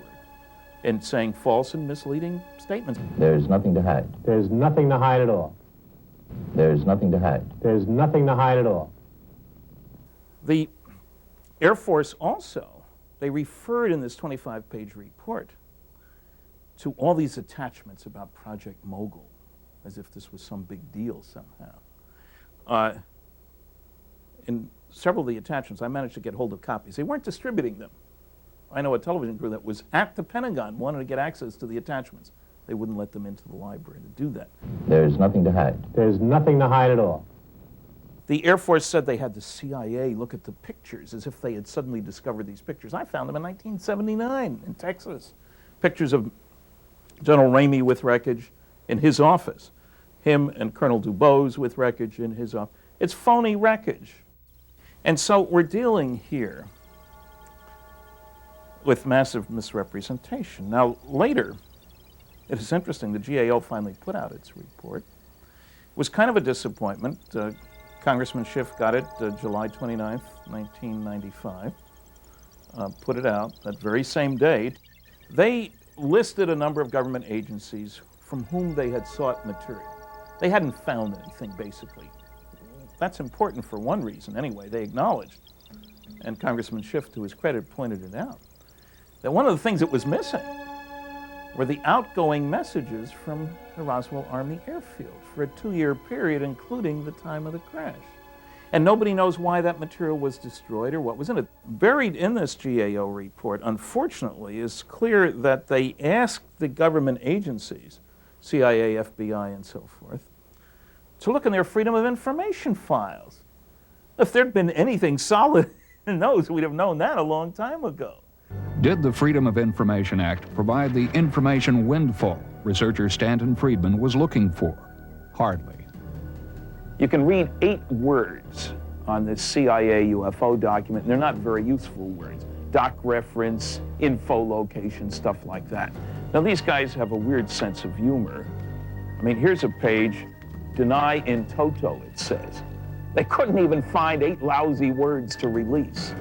and saying false and misleading statements. There's nothing to hide. There's nothing to hide at all. There's nothing to hide. There's nothing to hide at all. The Air Force also, they referred in this 25-page report to all these attachments about Project Mogul, as if this was some big deal somehow. In several of the attachments, I managed to get hold of copies. They weren't distributing them. I know a television crew that was at the Pentagon wanted to get access to the attachments. They wouldn't let them into the library to do that. There's nothing to hide. There's nothing to hide at all. The Air Force said they had the CIA look at the pictures as if they had suddenly discovered these pictures. I found them in 1979 in Texas. Pictures of General Ramey with wreckage in his office. Him and Colonel Dubose with wreckage in his office. It's phony wreckage. And so we're dealing here with massive misrepresentation. Now, later, it is interesting, the GAO finally put out its report. It was kind of a disappointment. Congressman Schiff got it July 29th, 1995, put it out that very same day. They listed a number of government agencies from whom they had sought material. They hadn't found anything, basically. That's important for one reason, anyway. They acknowledged, and Congressman Schiff, to his credit, pointed it out, that one of the things that was missing were the outgoing messages from the Roswell Army Airfield for a 2-year period, including the time of the crash. And nobody knows why that material was destroyed or what was in it. Buried in this GAO report, unfortunately, is clear that they asked the government agencies, CIA, FBI, and so forth, to look in their Freedom of Information files. If there'd been anything solid in those, we'd have known that a long time ago. Did the Freedom of Information Act provide the information windfall researcher Stanton Friedman was looking for? Hardly. You can read 8 words on this CIA UFO document, and they're not very useful words. doc reference, info location, stuff like that. Now, these guys have a weird sense of humor. I mean, here's a page, deny in toto, it says. They couldn't even find 8 lousy words to release.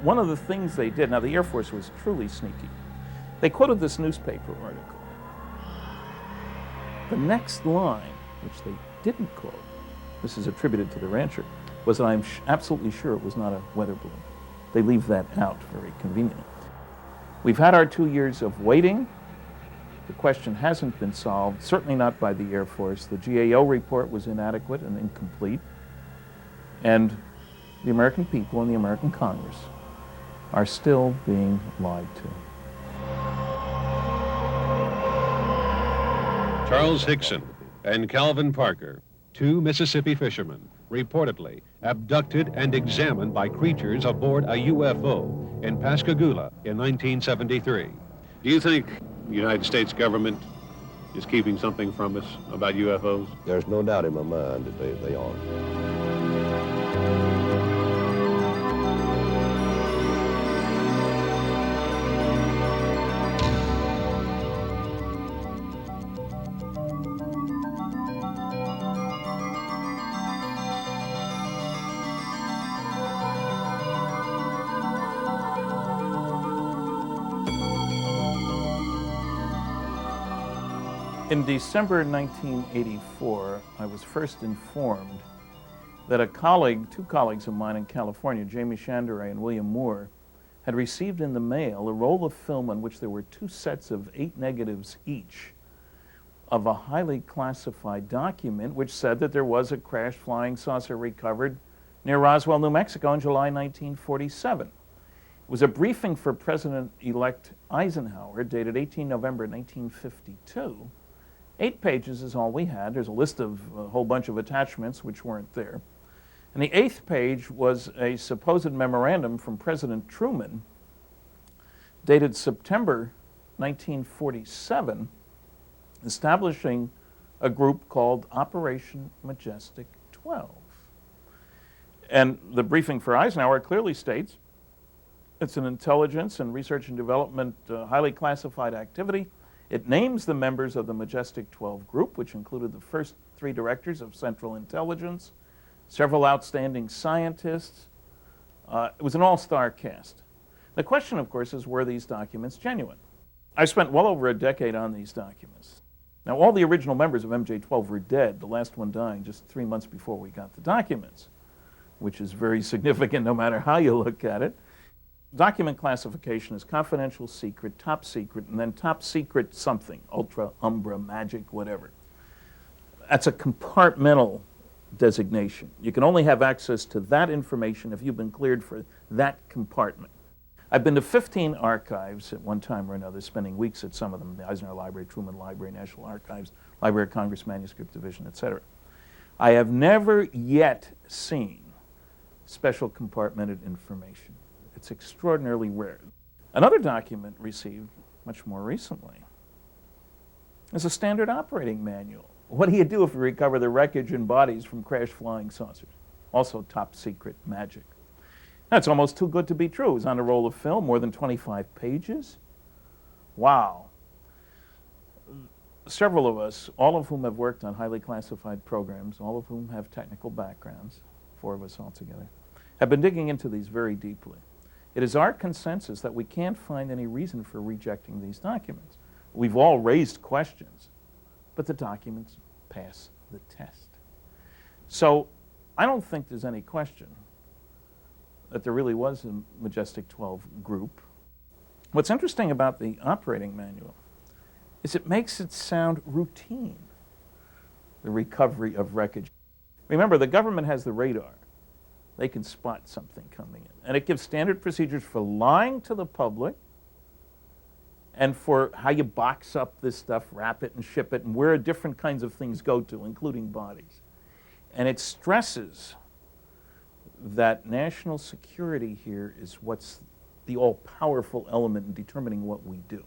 One of the things they did, now the Air Force was truly sneaky. They quoted this newspaper article. The next line, which they didn't quote, this is attributed to the rancher, was that I'm absolutely sure it was not a weather balloon. They leave that out very conveniently. We've had our 2 years of waiting. The question hasn't been solved, certainly not by the Air Force. The GAO report was inadequate and incomplete. And the American people and the American Congress are still being lied to. Charles Hickson and Calvin Parker, 2 Mississippi fishermen, reportedly abducted and examined by creatures aboard a UFO in Pascagoula in 1973. Do you think the United States government is keeping something from us about UFOs? There's no doubt in my mind that they are. In December 1984, I was first informed that two colleagues of mine in California, Jamie Chandray and William Moore, had received in the mail a roll of film on which there were 2 sets of 8 negatives each of a highly classified document which said that there was a crashed flying saucer recovered near Roswell, New Mexico in July 1947. It was a briefing for President-elect Eisenhower dated 18 November 1952. 8 pages is all we had. There's a list of a whole bunch of attachments which weren't there. And the 8th page was a supposed memorandum from President Truman dated September 1947 establishing a group called Operation Majestic 12. And the briefing for Eisenhower clearly states it's an intelligence and research and development highly classified activity. It names the members of the Majestic 12 group, which included the first 3 directors of Central Intelligence, several outstanding scientists. It was an all-star cast. The question, of course, is, were these documents genuine? I spent well over a decade on these documents. Now, all the original members of MJ-12 were dead, the last one dying just 3 months before we got the documents, which is very significant no matter how you look at it. Document classification is confidential, secret, top secret, and then top secret something, ultra, umbra, magic, whatever. That's a compartmental designation. You can only have access to that information if you've been cleared for that compartment. I've been to 15 archives at one time or another, spending weeks at some of them, the Eisenhower Library, Truman Library, National Archives, Library of Congress Manuscript Division, etc. I have never yet seen special compartmented information. It's extraordinarily rare. Another document received much more recently is a standard operating manual. What do you do if you recover the wreckage and bodies from crashed flying saucers? Also top secret magic. That's almost too good to be true. It was on a roll of film, more than 25 pages. Wow. Several of us, all of whom have worked on highly classified programs, all of whom have technical backgrounds, 4 of us altogether, have been digging into these very deeply. It is our consensus that we can't find any reason for rejecting these documents. We've all raised questions, but the documents pass the test. So I don't think there's any question that there really was a Majestic 12 group. What's interesting about the operating manual is it makes it sound routine, the recovery of wreckage. Remember, the government has the radar. They can spot something coming in. And it gives standard procedures for lying to the public and for how you box up this stuff, wrap it and ship it, and where different kinds of things go to, including bodies. And it stresses that national security here is what's the all-powerful element in determining what we do.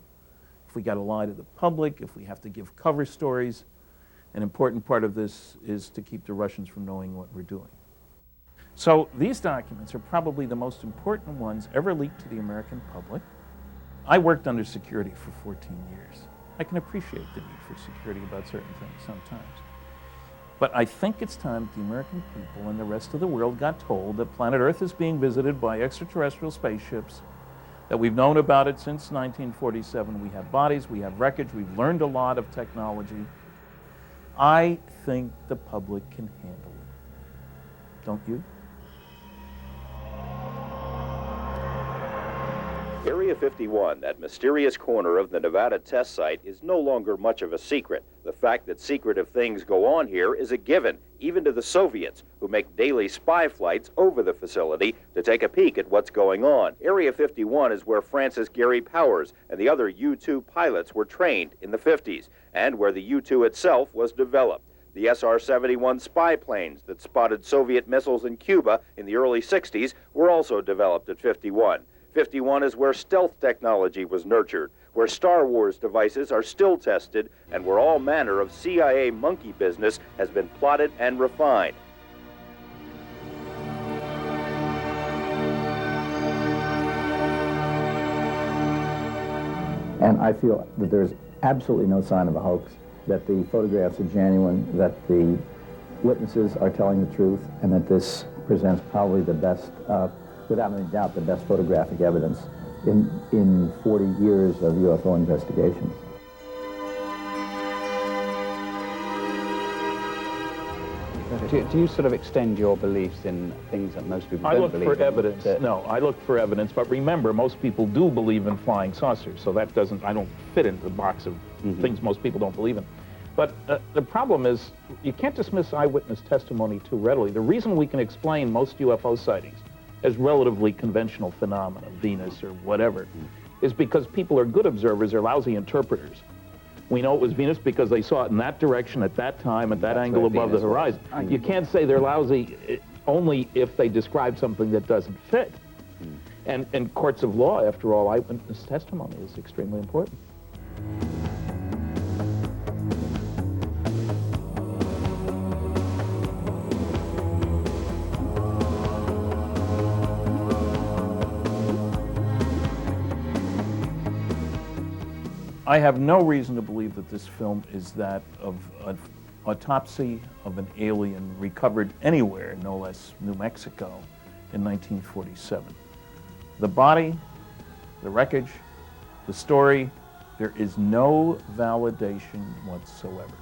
If we got to lie to the public, if we have to give cover stories, an important part of this is to keep the Russians from knowing what we're doing. So these documents are probably the most important ones ever leaked to the American public. I worked under security for 14 years. I can appreciate the need for security about certain things sometimes. But I think it's time that the American people and the rest of the world got told that planet Earth is being visited by extraterrestrial spaceships, that we've known about it since 1947. We have bodies, we have wreckage, we've learned a lot of technology. I think the public can handle it. Don't you? Area 51, that mysterious corner of the Nevada test site, is no longer much of a secret. The fact that secretive things go on here is a given, even to the Soviets, who make daily spy flights over the facility to take a peek at what's going on. Area 51 is where Francis Gary Powers and the other U-2 pilots were trained in the 50s, and where the U-2 itself was developed. The SR-71 spy planes that spotted Soviet missiles in Cuba in the early 60s were also developed at 51. 51 is where stealth technology was nurtured, where Star Wars devices are still tested, and where all manner of CIA monkey business has been plotted and refined. And I feel that there's absolutely no sign of a hoax, that the photographs are genuine, that the witnesses are telling the truth, and that this presents probably the best, without any doubt, the best photographic evidence in 40 years of UFO investigations. Do you sort of extend your beliefs in things that most people don't believe in? I look for evidence. No, I look for evidence, but remember, most people do believe in flying saucers, so that doesn't, I don't fit into the box of things most people don't believe in. But the problem is, you can't dismiss eyewitness testimony too readily. The reason we can explain most UFO sightings as relatively conventional phenomena, Venus or whatever, is because people are good observers, they're lousy interpreters. We know it was Venus because they saw it in that direction at that time, at that angle above the horizon. You can't say they're lousy only if they describe something that doesn't fit. And in courts of law, after all, eyewitness testimony is extremely important. I have no reason to believe that this film is that of an autopsy of an alien recovered anywhere, no less New Mexico, in 1947. The body, the wreckage, the story, there is no validation whatsoever.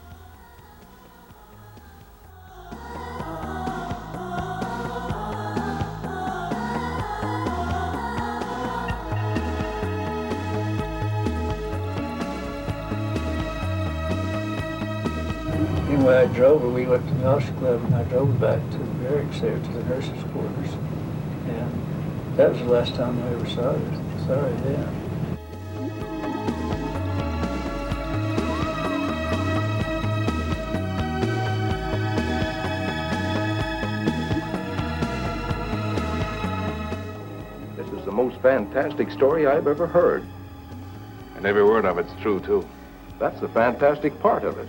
Anyway, I drove her. We went to the Nurse Club, and I drove her back to the barracks there, to the nurses' quarters. And that was the last time I ever saw her. Sorry, then. This is the most fantastic story I've ever heard. And every word of it's true, too. That's the fantastic part of it.